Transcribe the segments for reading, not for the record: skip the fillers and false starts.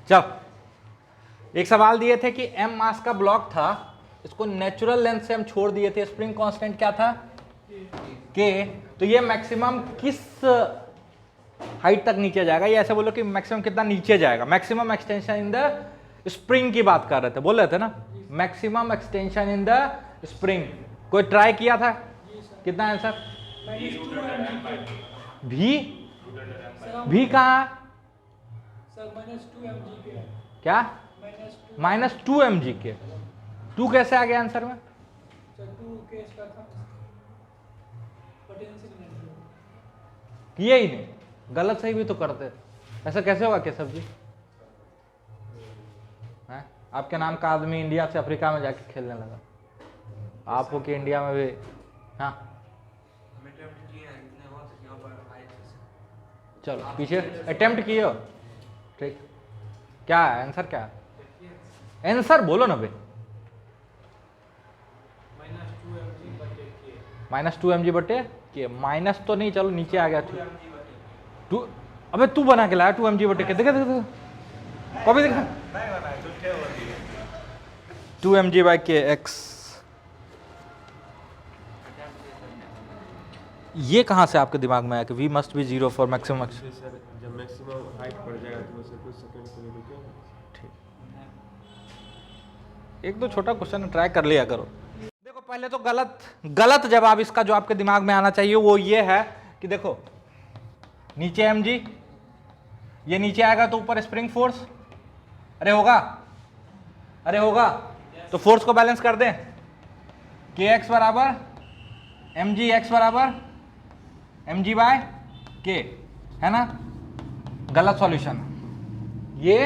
चल एक सवाल दिए थे कि m मास का ब्लॉक था, इसको नेचुरल लेंथ से हम छोड़ दिए थे, स्प्रिंग कांस्टेंट क्या था k, तो ये मैक्सिमम किस हाइट तक नीचे जाएगा, ये ऐसे बोलो कि मैक्सिमम कितना नीचे जाएगा, maximum extension in the spring की बात कर रहे थे, बोल रहे थे ना, maximum extension in the spring. कोई ट्राई किया था? कितना आंसर? भी कहाँ? क्या? -2 mg के। 2 कैसे आ गया आंसर में? किए ही नहीं, गलत सही भी तो करते, ऐसा कैसे होगा केशव जी? हैं? आपके नाम का आदमी इंडिया से अफ्रीका में जाके खेलने लगा, आप हो कि इंडिया में भी? हाँ चलो पीछे अटेम्प्ट किए हो, ठीक। क्या है आंसर? क्या है आंसर? बोलो ना भाई। -2 mg बटे के, माइनस तो नहीं, चलो नीचे आ गया। टू, अबे तू बना के लाया 2 mg बटे के, देखा देखा कॉपी देखा, 2 mg बाई के एक्स। ये कहाँ से आपके दिमाग में आया कि v must be 0 for maximum? जब मैक्सिमम हाइट पड़ जाएगा तो उसे कुछ सेकंड के लिए रुकेगा। ठीक, एक दो छोटा क्वेश्चन ट्राई कर लिया करो। देखो पहले तो गलत जवाब इसका जो आपके दिमाग में आना चाहिए वो ये है कि देखो नीचे mg, ये नीचे आएगा तो ऊपर स्प्रिंग फोर्स, अरे होगा, तो फोर्स को बैलेंस कर दें, kx बराबर mg, x बराबर mg बाय k, है ना? गलत सॉल्यूशन, ये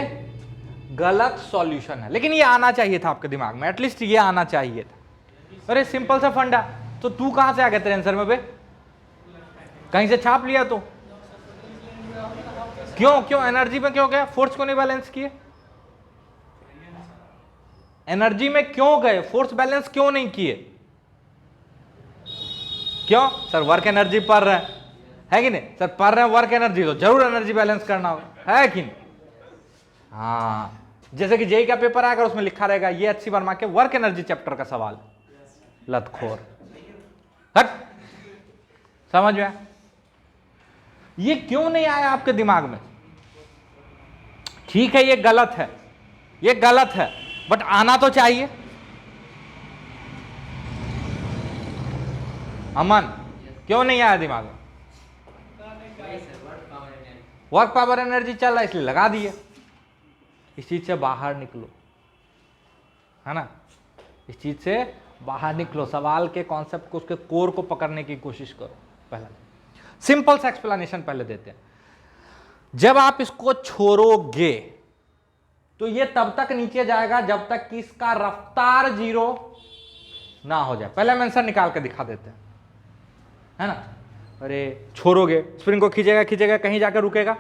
गलत सॉल्यूशन है, लेकिन ये आना चाहिए था आपके दिमाग में, एटलीस्ट ये आना चाहिए था। अरे सिंपल सा फंडा, तो तू कहां से आ गया तेरे आंसर में बे? कहीं से छाप लिया तो? क्यों एनर्जी में क्यों गया? फोर्स को नहीं बैलेंस किए? एनर्जी में क्यों गए? फोर्स बैलेंस क्यों नहीं किए? क्यों सर? वर्क एनर्जी पढ़ रहे है कि नहीं सर? पढ़ रहे हैं वर्क एनर्जी, तो जरूर एनर्जी बैलेंस करना होगा, है कि नहीं? हाँ, जैसे कि जेई का पेपर आएगा उसमें लिखा रहेगा ये अच्छी वर्मा के वर्क एनर्जी चैप्टर का सवाल, लतखोर, हट, समझ में? ये क्यों नहीं आया आपके दिमाग में? ठीक है ये गलत है, बट आना तो चाहिए। अमन क्यों नहीं आया दिमाग में? वर्क पावर एनर्जी चल रहा है इसलिए लगा दिए। इस चीज से बाहर निकलो, है ना? इस चीज से बाहर निकलो, सवाल के कॉन्सेप्ट को, उसके कोर को पकड़ने की कोशिश करो। पहला सिंपल सा एक्सप्लेनेशन पहले देते हैं। जब आप इसको छोड़ोगे तो ये तब तक नीचे जाएगा जब तक कि इसका रफ्तार 0 ना हो जाए। पहले हम आंसर निकाल के दिखा देते हैं, है ना? अरे छोड़ोगे, स्प्रिंग को खींचेगा, कहीं जाकर रुकेगा,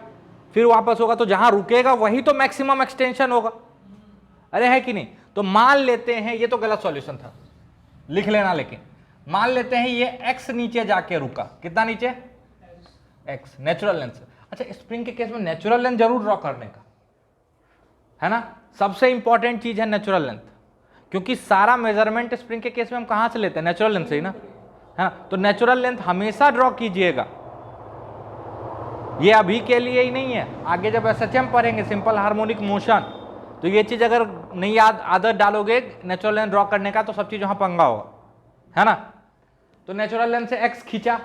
फिर वापस होगा, तो जहां रुकेगा वही तो मैक्सिमम एक्सटेंशन होगा, अरे है कि नहीं? तो मान लेते हैं, ये तो गलत सॉल्यूशन था, लिख लेना, लेकिन मान लेते हैं ये x नीचे जाके रुका, कितना नीचे? x, नेचुरल लेंथ से। अच्छा, स्प्रिंग के केस में नेचुरल लेंथ जरूर ड्रॉ करने का, है ना? सबसे इंपॉर्टेंट चीज है नेचुरल लेंथ, क्योंकि सारा मेजरमेंट स्प्रिंग के केस में हम कहां से लेते हैं? नेचुरल लेंथ से ही ना, है ना? तो नेचुरल लेंथ हमेशा ड्रॉ कीजिएगा। ये अभी के लिए ही नहीं है, आगे जब एसएचएम पढ़ेंगे सिंपल हार्मोनिक मोशन, तो ये चीज अगर नहीं आदत डालोगे नेचुरल लेंथ ड्रॉ करने का, तो सब चीज वहां पंगा होगा, है ना? तो नेचुरल लेंथ से x खींचा।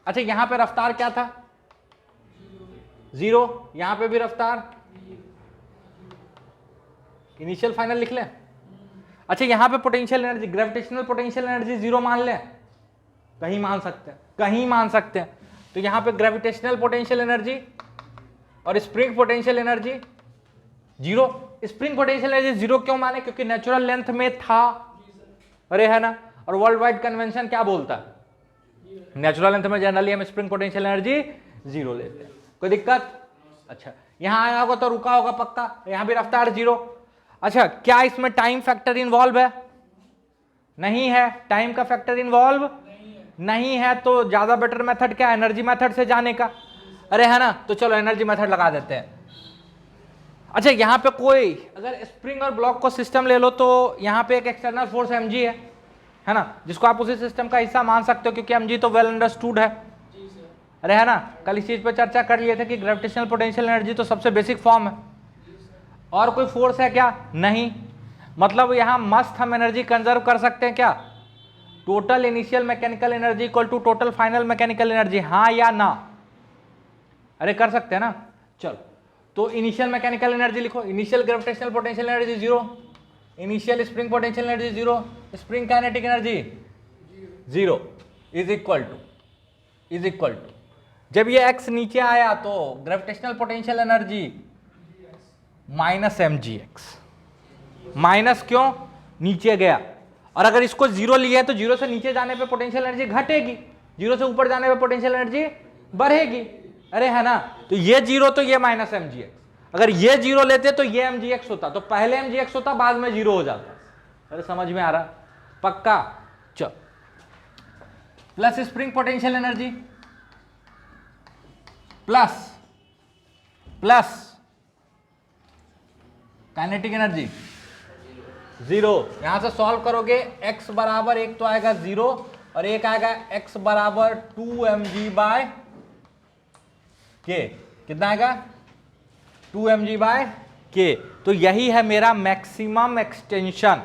अच्छा, यहां पे रफ्तार क्या था? 0, यहां पे भी रफ्तार, इनिशियल फाइनल लिख लें। अच्छा, यहां पे potential energy, gravitational potential energy 0 मान लें, कहीं मान सकते हैं, तो यहां पे ग्रेविटेशनल पोटेंशियल एनर्जी और spring potential energy 0। Spring potential energy 0 क्यों माने? क्योंकि नेचुरल लेंथ में था, अरे है ना? और वर्ल्ड वाइड कन्वेंशन क्या बोलता है? नेचुरल लेंथ में जनरली हम स्प्रिंग पोटेंशियल एनर्जी 0 लेते हैं। कोई दिक्कत? अच्छा, यहां आया होगा तो रुका होगा पक्का, यहां भी रफ्तार 0। अच्छा, क्या इसमें टाइम फैक्टर इन्वॉल्व है? नहीं है, टाइम का फैक्टर इन्वॉल्व नहीं है, तो ज्यादा बेटर मेथड क्या है? एनर्जी मेथड से जाने का, अरे है ना? तो चलो एनर्जी मेथड लगा देते हैं। अच्छा यहाँ पे कोई अगर स्प्रिंग और ब्लॉक को सिस्टम ले लो तो यहाँ पे एक एक्सटर्नल फोर्स mg है ना, जिसको आप उसी सिस्टम का हिस्सा मान सकते हो क्योंकि mg तो वेल अंडरस्टूड है। अरे है ना, कल इस चीज पे चर्चा कर लिए थे कि ग्रेविटेशनल पोटेंशियल एनर्जी तो सबसे बेसिक फॉर्म है। और कोई फोर्स है क्या? नहीं। मतलब यहाँ मस्त हम एनर्जी कंजर्व कर सकते हैं क्या? Total initial mechanical energy equal to total final mechanical energy, हाँ या ना? अरे कर सकते हैं ना। चलो तो इनिशियल मैकेनिकल एनर्जी लिखो, initial gravitational potential energy 0, initial spring potential energy 0, spring kinetic energy 0 is equal to जब ये x नीचे आया तो gravitational potential energy minus mgx। Minus क्यों? नीचे गया। और अगर इसको 0 लिया है तो 0 से नीचे जाने पे पोटेंशियल एनर्जी घटेगी, 0 से ऊपर जाने पे पोटेंशियल एनर्जी बढ़ेगी। अरे है ना, तो ये 0 तो ये माइनस mgx। अगर ये 0 लेते तो ये mgx होता, तो पहले mgx होता बाद में 0 हो जाता। अरे समझ में आ रहा? पक्का। चल plus spring potential energy plus kinetic energy 0। यहां से सॉल्व करोगे x बराबर एक तो आएगा 0 और एक आएगा x बराबर 2mg/k। कितना आएगा? 2mg/k। तो यही है मेरा मैक्सिमम एक्सटेंशन।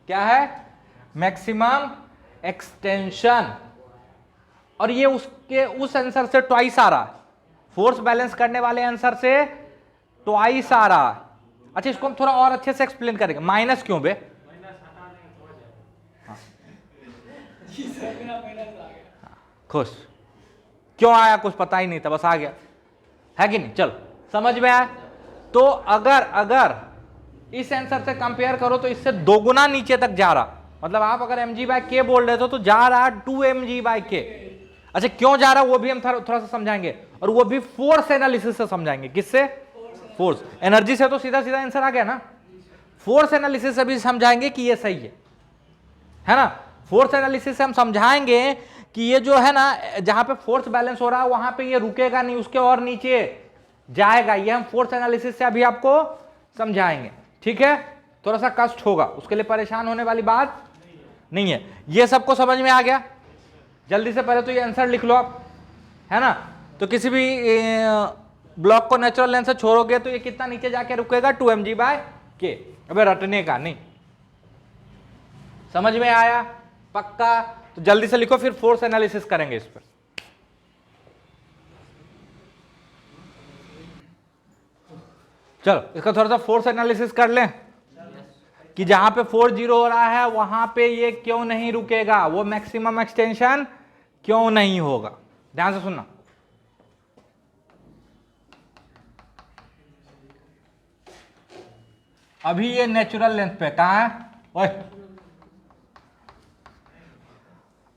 क्या है? Maximum extension. और ये उसके उस आंसर से ट्वाइस आ रहा है, फोर्स बैलेंस करने वाले आंसर से ट्वाइस आ रहा है। अच्छा इसको हम थोड़ा और अच्छे से एक्सप्लेन करेंगे। माइनस क्यों बे? खुश क्यों आया? कुछ पता ही नहीं था, बस आ गया, है कि नहीं? चलो समझ में आया। तो अगर इस आंसर से कंपेयर करो तो इससे दोगुना नीचे तक जा रहा, मतलब आप अगर mg/k बोल रहे तो जा रहा 2mg/k। अच्छा क्यों जा रहा वो भी हम थोड़ा सा समझाएंगे, और वो भी फोर्स एनालिसिस से समझाएंगे। किससे? फोर्स। एनर्जी से तो सीधा सीधा आंसर आ गया ना, फोर्स एनालिसिस से भी समझाएंगे कि ये सही है ना। फोर्स एनालिसिस से हम समझाएंगे कि ये जो है ना, जहां पे फोर्स बैलेंस हो रहा है वहां पे ये रुकेगा नहीं, उसके और नीचे जाएगा। ये हम फोर्स एनालिसिस से अभी आपको समझाएंगे, ठीक है? थोड़ा सा कष्ट होगा, उसके लिए परेशान होने वाली बात नहीं है। ये सबको समझ में आ गया? जल्दी से पहले तो ये आंसर लिख लो आप, है ना। तो किसी भी ब्लॉक को नेचुरल लेंथ से छोड़ोगे तो ये कितना नीचे जाके रुकेगा? 2mg/k। अबे रटने का नहीं, समझ में आया? पक्का। तो जल्दी से लिखो, फिर फोर्स एनालिसिस करेंगे इस पर। चलो इसका थोड़ा सा फोर्स एनालिसिस कर लें कि जहां पे फोर्स 0 हो रहा है वहां पे ये क्यों नहीं रुकेगा, वो मैक्सिमम एक्सटेंशन क्यों नहीं होगा। ध्यान से सुनना। अभी ये नेचुरल लेंथ पे कहां है? ओए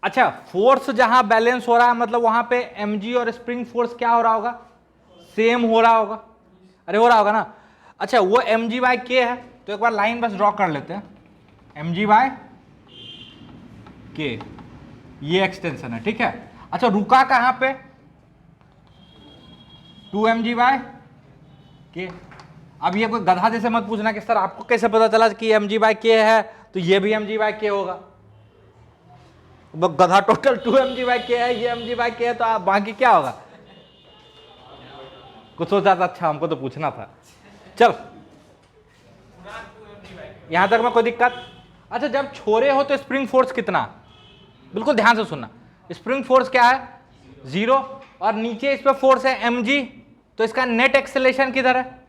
अच्छा, फोर्स जहां बैलेंस हो रहा है मतलब वहां पे mg और स्प्रिंग फोर्स क्या हो रहा होगा? सेम हो रहा होगा। अरे हो रहा होगा ना। अच्छा वो mg/k है, तो एक बार लाइन बस ड्रॉ कर लेते हैं। mg/k ये एक्सटेंशन है, ठीक है। अच्छा रुका कहां पे? 2mg/k। अब ये कोई गधा जैसे मत पूछना कि सर आपको कैसे पता चला कि mg/k है तो ये भी mg/k होगा। गधा टोटल 2mg/k है, ये mg/k है, तो आप बाकी क्या होगा? कुछ सोचा था? अच्छा हमको तो पूछना था। चल यहां तक में कोई दिक्कत? अच्छा जब छोरे हो तो स्प्रिंग फोर्स कितना? बिल्कुल ध्यान से सुनना। स्प्रिंग फोर्स क्या है? 0। और नीचे इस पे फोर्स है mg, तो इसका नेट एक्सेलेरेशन किधर है?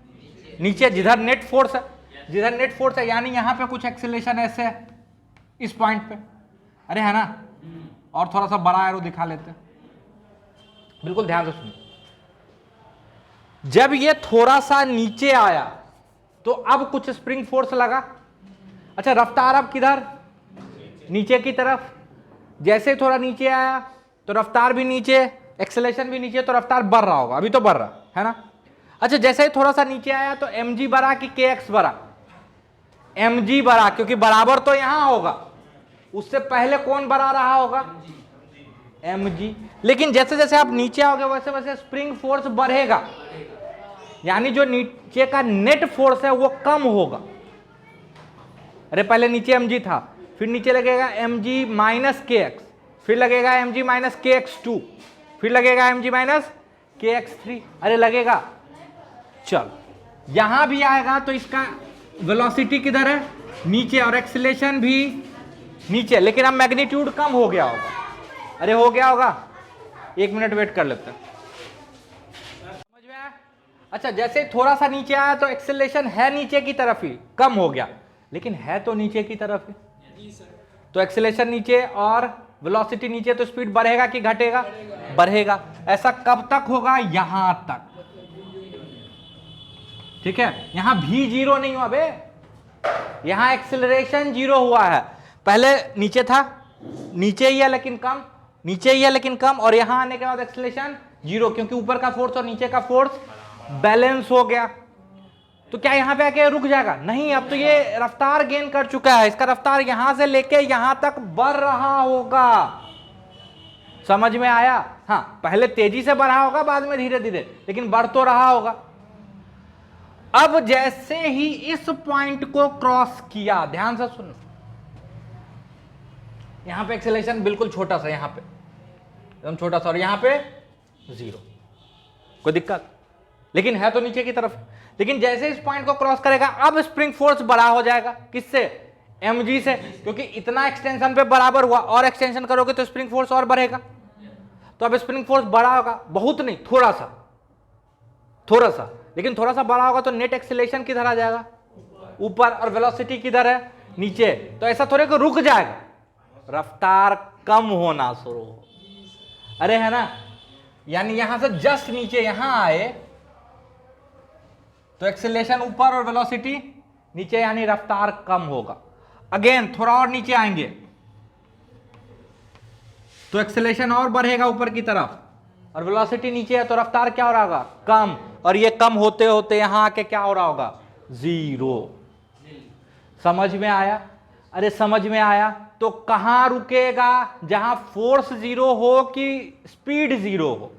नीचे, जिधर नेट फोर्स है। जिधर नेट फोर्स है यानी यहां पे कुछ एक्सेलेरेशन ऐसे है इस पॉइंट पे। अरे है ना। और थोड़ा सा बड़ा एरो दिखा लेते हैं, बिल्कुल ध्यान से सुनो। जब ये थोड़ा सा नीचे आया तो अब कुछ स्प्रिंग फोर्स लगा। अच्छा रफ्तार अब किधर? नीचे की तरफ। जैसे थोड़ा नीचे आया तो रफ्तार भी नीचे, एक्सेलेरेशन भी नीचे, तो रफ्तार बढ़ रहा होगा। अभी तो बढ़ रहा है ना। अच्छा जैसे ही थोड़ा सा नीचे आया तो mg बढ़ा कि kx बढ़ा? mg बढ़ा, क्योंकि बराबर तो यहां होगा, उससे पहले कौन बढ़ा रहा होगा? mg। लेकिन जैसे जैसे आप नीचे आओगे वैसे वैसे स्प्रिंग फोर्स बढ़ेगा। यानी जो नीचे का नेट फोर्स है वो कम होगा। अरे पहले नीचे mg था, फिर नीचे लगेगा mg माइनस के एक्स, फिर लगेगा mg माइनस के एक्स टू, फिर लगेगा mg माइनस के एक्स थ्री। अरे लगेगा, चल यहां भी आएगा तो इसका वेलोसिटी किधर है, नीचे, और एक्सीलरेशन भी नीचे, लेकिन अब मैग्नीट्यूड कम हो गया होगा। अरे हो गया होगा, 1 मिनट वेट कर लेते हैं। समझ में आया? अच्छा, जैसे थोड़ा सा नीचे आया तो एक्सीलरेशन है नीचे की तरफ ही, कम हो गया, लेकिन है तो नीचे की तरफ ही। तो एक्सीलरेशन नीचे और वेलोसिटी नीचे, तो स्पीड बढ़ेगा कि घटेगा? बढ़ेगा। ऐसा कब तक होगा? यहां तक। ठीक है, यहां भी जीरो नहीं हुआ बे, यहां एक्सीलरेशन जीरो हुआ है। पहले नीचे था, नीचे ही है लेकिन कम, नीचे ही है लेकिन कम, और यहां आने के बाद एक्सीलरेशन जीरो, क्योंकि ऊपर का फोर्स और नीचे का फोर्स बैलेंस हो गया। तो क्या यहां पे आके रुक जाएगा? नहीं, अब तो ये रफ्तार गेन कर चुका है, इसका रफ्तार यहां से लेके यहां तक बढ़ रहा होगा। समझ में आया? हाँ, पहले तेजी से बढ़ा होगा, बाद में धीरे धीरे, लेकिन बढ़ तो रहा होगा। अब जैसे ही इस पॉइंट को क्रॉस किया, ध्यान से सुनो, यहां पे एक्सेलरेशन बिल्कुल छोटा सा, यहां पे एकदम छोटा सा, और यहां पे जीरो, कोई दिक्कत? लेकिन है तो नीचे की तरफ। लेकिन जैसे इस पॉइंट को क्रॉस करेगा, अब स्प्रिंग फोर्स बड़ा हो जाएगा। किससे? mg से, क्योंकि इतना एक्सटेंशन पे बराबर हुआ, और एक्सटेंशन करोगे तो स्प्रिंग फोर्स और बढ़ेगा। तो अब स्प्रिंग फोर्स बड़ा होगा, बहुत नहीं, थोड़ा सा, थोड़ा सा, लेकिन थोड़ा सा बड़ा होगा तो नेट एक्सीलरेशन किधर आ जाएगा? ऊपर, और वेलोसिटी किधर है? नीचे। तो ऐसा थोड़े को रुक जाएगा, रफ्तार कम होना शुरू हो। अरे है ना, यानी यहां से जस्ट नीचे यहां आए तो एक्सीलरेशन ऊपर और वेलोसिटी नीचे, यानी रफ्तार कम होगा। अगेन थोड़ा और नीचे आएंगे तो एक्सीलरेशन और बढ़ेगा ऊपर की तरफ, और वेलोसिटी नीचे है तो रफ्तार क्या हो रहा होगा? कम, और ये कम होते होते यहां आके क्या हो रहा होगा? जीरो। समझ में आया? अरे समझ में आया? तो कहां रुकेगा? जहां फोर्स जीरो हो कि स्पीड जीरो हो?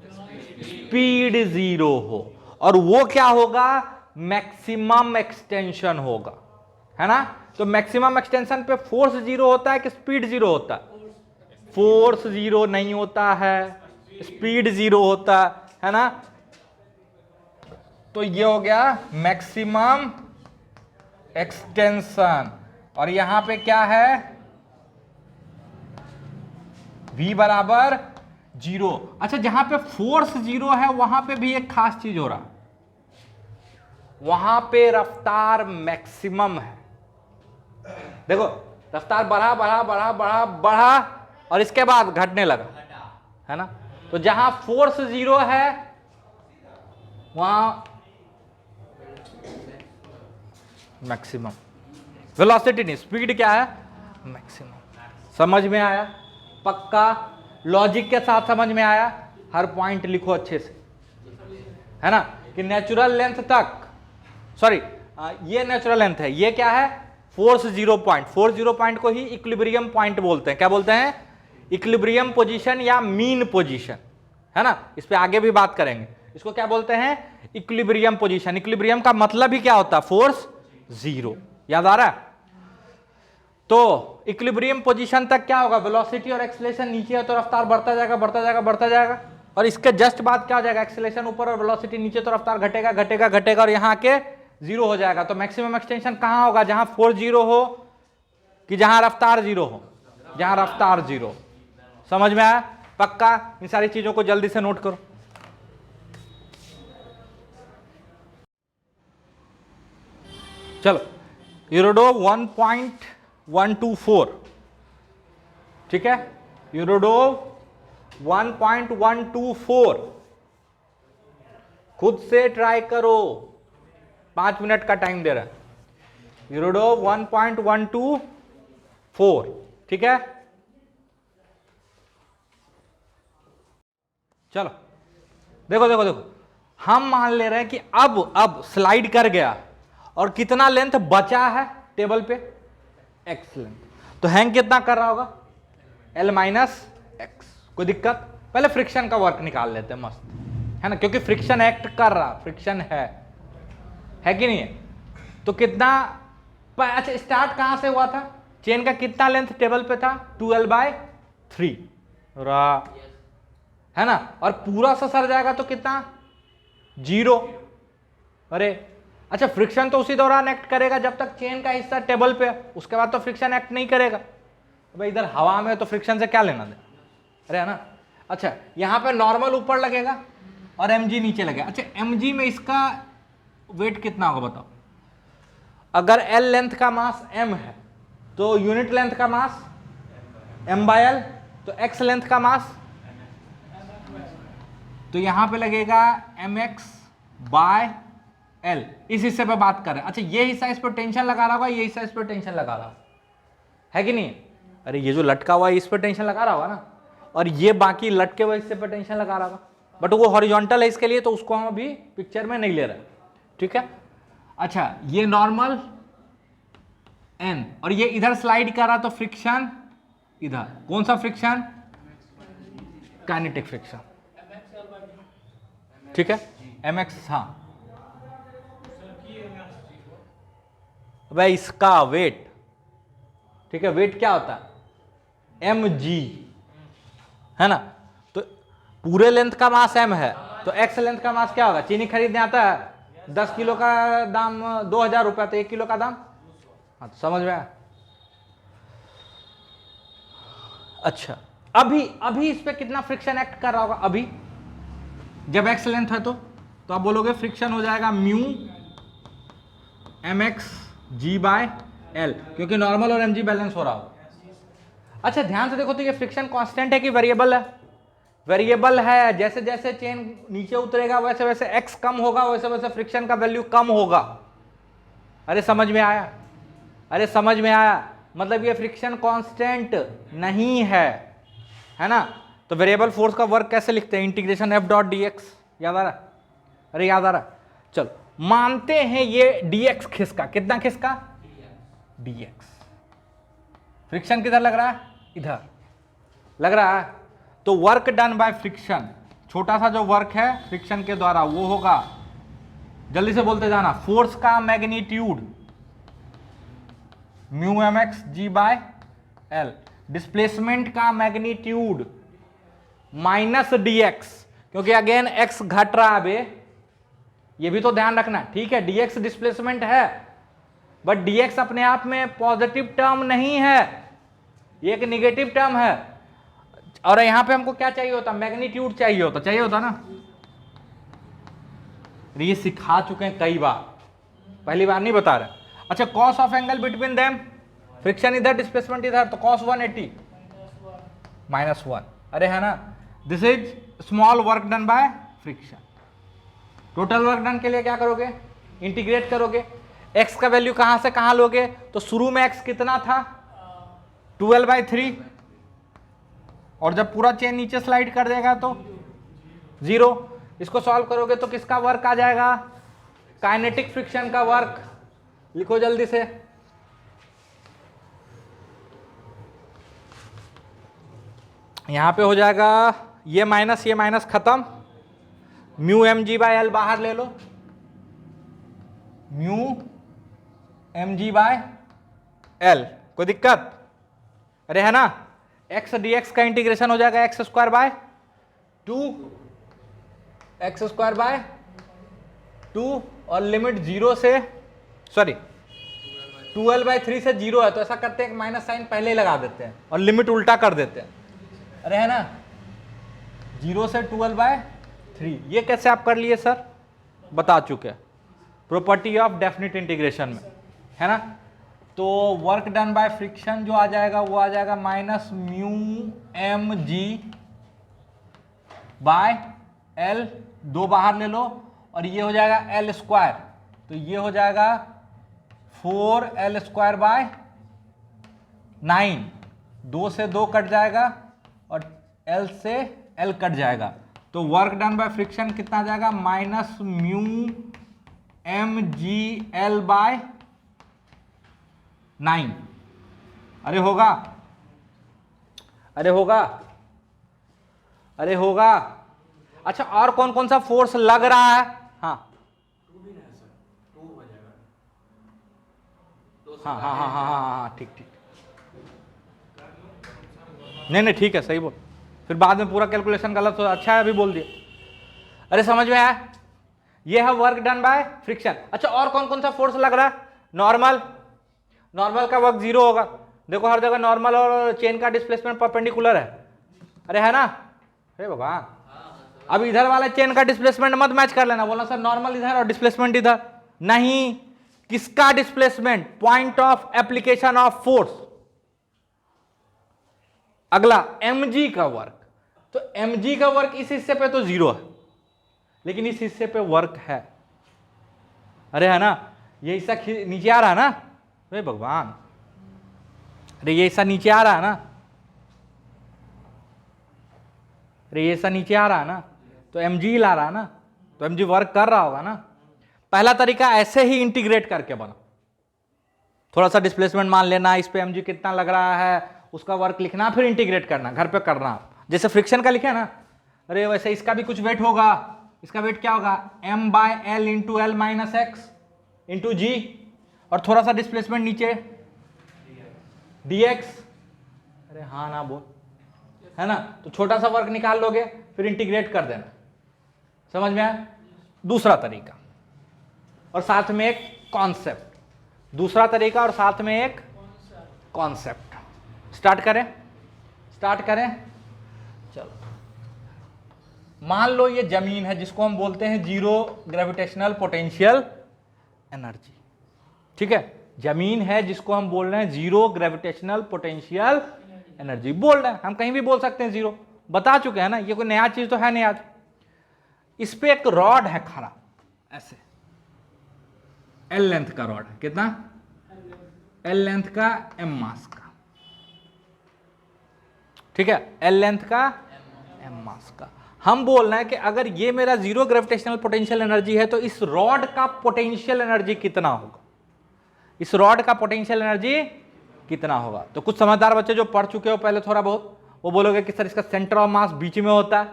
स्पीड जीरो हो। और वो क्या होगा? मैक्सिमम एक्सटेंशन होगा, है ना? तो मैक्सिमम एक्सटेंशन पे फोर्स जीरो होता है कि स्पीड जीरो होता है? फोर्स जीरो नहीं होता है, स्पीड जीरो होता है ना? तो ये हो गया मैक्सिमम एक्सटेंशन। और यहां पे क्या है? v बराबर जीरो। अच्छा, जहां पे फोर्स जीरो है वहां पे भी एक खास चीज हो रहा है, वहां पे रफ्तार मैक्सिमम है। देखो, रफ्तार बढ़ा बढ़ा बढ़ा बढ़ा बढ़ा, और इसके बाद घटने लगा, है ना? तो जहां फोर्स जीरो है वहां मैक्सिमम, वेलोसिटी नहीं, स्पीड क्या है? मैक्सिमम। समझ में आया? पक्का? लॉजिक के साथ समझ में आया? हर पॉइंट लिखो अच्छे से, है ना? कि नेचुरल लेंथ तक, सॉरी ये नेचुरल लेंथ है, ये क्या है? Force zero point. Force zero point को ही इक्विलिब्रियम पॉइंट बोलते हैं। क्या बोलते हैं? इक्विलिब्रियम पोजीशन या मीन पोजीशन, है ना? इस पे आगे भी बात करेंगे। इसको क्या बोलते हैं? Equilibrium position. इक्विलिब्रियम का मतलब ही क्या होता है? Force zero. याद आ रहा है? तो इक्विलिब्रियम पोजीशन तक क्या होगा? वेलोसिटी और एक्सीलरेशन नीचे है तो रफ्तार बढ़ता जाएगा बढ़ता जाएगा बढ़ता जाएगा, और इसके जस्ट बाद क्या हो जाएगा? एक्सीलरेशन ऊपर और वेलोसिटी नीचे, तो रफ्तार घटेगा घटेगा घटेगा, और यहां आके जीरो हो जाएगा। तो मैक्सिमम एक्सटेंशन कहां होगा? जहां फोर्स जीरो हो कि जहां रफ्तार जीरो हो? जहां रफ्तार जीरो। समझ में आया? पक्का? इन सारी चीजों को जल्दी से नोट करो। चलो, यूरोडोव 1.124, ठीक है? यूरोडोव 1.124 खुद से ट्राई करो, 5 मिनट का टाइम दे रहा है। यूरोडोव 1.124, ठीक है? चलो देखो देखो देखो, हम मान ले रहे हैं कि अब स्लाइड कर गया और कितना लेंथ बचा है टेबल पे? X length. तो हैंग कितना कर रहा होगा? L minus x. कोई दिक्कत? पहले फ्रिक्शन का वर्क निकाल लेते हैं, मस्त, है ना? क्योंकि फ्रिक्शन एक्ट कर रहा, फ्रिक्शन है, है कि नहीं है? तो कितना, अच्छा स्टार्ट कहां से हुआ था? चेन का कितना लेंथ टेबल पे था? 12/3 है ना, और पूरा सा सर जाएगा तो कितना? 0। अरे अच्छा, फ्रिक्शन तो उसी दौरान एक्ट करेगा जब तक चेन का हिस्सा टेबल पे है, उसके बाद तो फ्रिक्शन एक्ट नहीं करेगा। भाई इधर हवा में तो फ्रिक्शन से क्या लेना दे, अरे है ना। अच्छा यहां पे नॉर्मल ऊपर लगेगा और mg नीचे लगेगा। अच्छा mg में इसका वेट कितना होगा बताओ? अगर l लेंथ का मास m है तो यूनिट लेंथ का मास m/l, तो x लेंथ का मास, तो यहां पे लगेगा mx/l। इस हिस्से पे बात कर रहे हैं। अच्छा ये हिस्सा इस पर टेंशन लगा रहा होगा, ये हिस्सा इस पर टेंशन लगा रहा है कि नहीं? अरे ये जो लटका हुआ है इस पर टेंशन लगा रहा होगा ना, और ये बाकी लटके हुए हिस्से पर टेंशन लगा रहा होगा, बट वो हॉरिजॉन्टल है इसके लिए, तो उसको हम अभी पिक्चर में नहीं ले रहे, ठीक है। अच्छा ये नॉर्मल n, और ये इधर स्लाइड कर रहा, तो फ्रिक्शन इधर, कौन सा फ्रिक्शन? काइनेटिक फ्रिक्शन, ठीक है, mx। हाँ भाई इसका वेट, ठीक है, वेट क्या होता है? mg, है ना। तो पूरे लेंथ का मास m है, तो x लेंथ का मास क्या होगा? चीनी खरीदने आता है 10 किलो का दाम 2000 रुपया, तो 1 किलो का दाम, हाँ तो समझ में आया। अच्छा अभी इस पे कितना फ्रिक्शन एक्ट कर रहा होगा? अभी जब x लेंथ है तो आप बोलोगे फ्रिक्शन हो जाएगा म्यू mx g/l, क्योंकि नॉर्मल और mg बैलेंस हो रहा होगा। अच्छा ध्यान से देखो तो ये फ्रिक्शन कांस्टेंट है कि वेरिएबल है? वेरिएबल है। जैसे जैसे चेन नीचे उतरेगा वैसे वैसे x कम होगा, वैसे वैसे फ्रिक्शन का वैल्यू कम होगा। अरे समझ में आया? अरे समझ में आया? मतलब ये फ्रिक्शन कांस्टेंट नहीं है ना। तो वेरिएबल फोर्स का वर्क कैसे लिखते हैं? इंटीग्रेशन f.dx, याद आ रहा? अरे याद आ रहा? चलो मानते हैं ये dx खिसका, कितना खिसका? dx। फ्रिक्शन किधर लग रहा है? इधर लग रहा है। तो वर्क डन बाय फ्रिक्शन, छोटा सा जो वर्क है फ्रिक्शन के द्वारा, वो होगा, जल्दी से बोलते जाना, फोर्स का magnitude mu mx g/l, displacement का मैग्नीट्यूड माइनस dx, क्योंकि अगेन x घट रहा है बे, ये भी तो ध्यान रखना, ठीक है। dx डिस्प्लेसमेंट है, बट dx अपने आप में पॉजिटिव टर्म नहीं है, ये एक निगेटिव टर्म है। और यहां पे हमको क्या चाहिए होता? मैग्नीट्यूड चाहिए होता ना। ये सिखा चुके हैं कई बार, पहली बार नहीं बता रहे। अच्छा cos of angle between them, friction इधर डिस्प्लेसमेंट इधर, तो कॉस 180 -1, अरे है ना। This is small work done by friction. Total work done के लिए क्या करोगे? इंटीग्रेट करोगे। x का वैल्यू कहां से कहां लोगे? तो शुरू में x कितना था? 12/3, और जब पूरा चेन नीचे स्लाइड कर देगा तो 0। इसको सॉल्व करोगे तो किसका वर्क आ जाएगा? काइनेटिक फ्रिक्शन का वर्क। लिखो जल्दी से, यहां पे हो जाएगा ये माइनस खत्म, म्यू mg/l बाहर ले लो, म्यू mg/l, कोई दिक्कत? अरे है ना। x dx का इंटीग्रेशन हो जाएगा x² x²/2, और लिमिट 0 से, सॉरी 12/3 से 0 है, तो ऐसा करते हैं माइनस साइन पहले ही लगा देते हैं और लिमिट उल्टा कर देते हैं। अरे है ना, 0 से 12/3। ये कैसे आप कर लिए सर? बता चुके हैं, प्रॉपर्टी ऑफ डेफिनिट इंटीग्रेशन में, है ना। तो वर्क डन बाय फ्रिक्शन जो आ जाएगा वो आ जाएगा माइनस म्यू mg/l, 2 बाहर ले लो, और ये हो जाएगा l², तो ये हो जाएगा 4l²/9, 2 से 2 कट जाएगा और l से l कट जाएगा, तो वर्क डन बाय फ्रिक्शन कितना आ जाएगा? Minus mu mg/9। अरे होगा, अरे होगा, अरे होगा। अच्छा और कौन कौन सा फोर्स लग रहा है? हाँ हाँ हाँ हाँ हाँ हाँ हाँ, ठीक ठीक, नहीं ठीक है, सही बोल, फिर बाद में पूरा कैलकुलेशन गलत हो, अच्छा है अभी बोल दिया। अरे समझ में आया, ये है वर्क डन बाय फ्रिक्शन। अच्छा और कौन कौन सा फोर्स लग रहा है? नॉर्मल, नॉर्मल का वर्क 0 होगा, देखो हर जगह नॉर्मल और चेन का डिस्प्लेसमेंट परपेंडिकुलर है, अरे है ना, हे भगवान। अब इधर वाला चेन का डिस्प्लेसमेंट मत मैच कर लेना, बोलना सर नॉर्मल इधर और डिस्प्लेसमेंट इधर, नहीं, किसका displacement? Point of application of force. अगला mg का वर्क, तो mg का वर्क इस हिस्से पे तो 0 है, लेकिन इस हिस्से पे वर्क है, अरे है ना, ये हिस्सा नीचे आ रहा है ना, अरे भगवान, अरे ये हिस्सा नीचे आ रहा है ना, अरे ये हिस्सा नीचे आ रहा है ना, तो mg ला रहा है ना, तो mg वर्क कर रहा होगा ना। पहला तरीका ऐसे ही इंटीग्रेट करके बना, थोड़ा सा डिस्प्लेसमेंट मान लेना, इस पे mg कितना लग रहा है उसका वर्क लिखना, फिर इंटीग्रेट करना, घर पे करना, जैसे फ्रिक्शन का लिखे ना, अरे वैसे इसका भी कुछ वेट होगा, इसका वेट क्या होगा? m/l into L minus X into G, और थोड़ा सा डिस्प्लेसमेंट नीचे dx, अरे हाँ ना बोल, है ना, तो छोटा सा वर्क निकाल लोगे, फिर इंटीग्रेट कर देना, समझ में आया? दूसरा तरीका और साथ में एक कॉन्सेप्ट, दूसरा तरीका और साथ में एक कॉन्सेप्ट। स्टार्ट करें, चलो। मान लो ये जमीन है जिसको हम बोलते हैं जीरो ग्रेविटेशनल पोटेंशियल एनर्जी, ठीक है, जमीन है जिसको हम बोल रहे हैं जीरो ग्रेविटेशनल पोटेंशियल एनर्जी, बोल रहे हैं हम, कहीं भी बोल सकते हैं जीरो, बता चुके हैं ना, ये कोई नया चीज तो है नहीं आज। इस पे एक रॉड है खड़ा, ऐसे एल लेंथ का रॉड है, कितना? एल लेंथ का, एम मास का, ठीक है, एल लेंथ का, एम मास का। हम बोल रहे हैं कि अगर ये मेरा जीरो ग्रेविटेशनल पोटेंशियल एनर्जी है तो इस रॉड का पोटेंशियल एनर्जी कितना होगा, इस रॉड का पोटेंशियल एनर्जी कितना होगा? तो कुछ समझदार बच्चे जो पढ़ चुके हो पहले थोड़ा बहुत, वो बोलोगे कि सर इसका सेंटर ऑफ मास बीच में होता है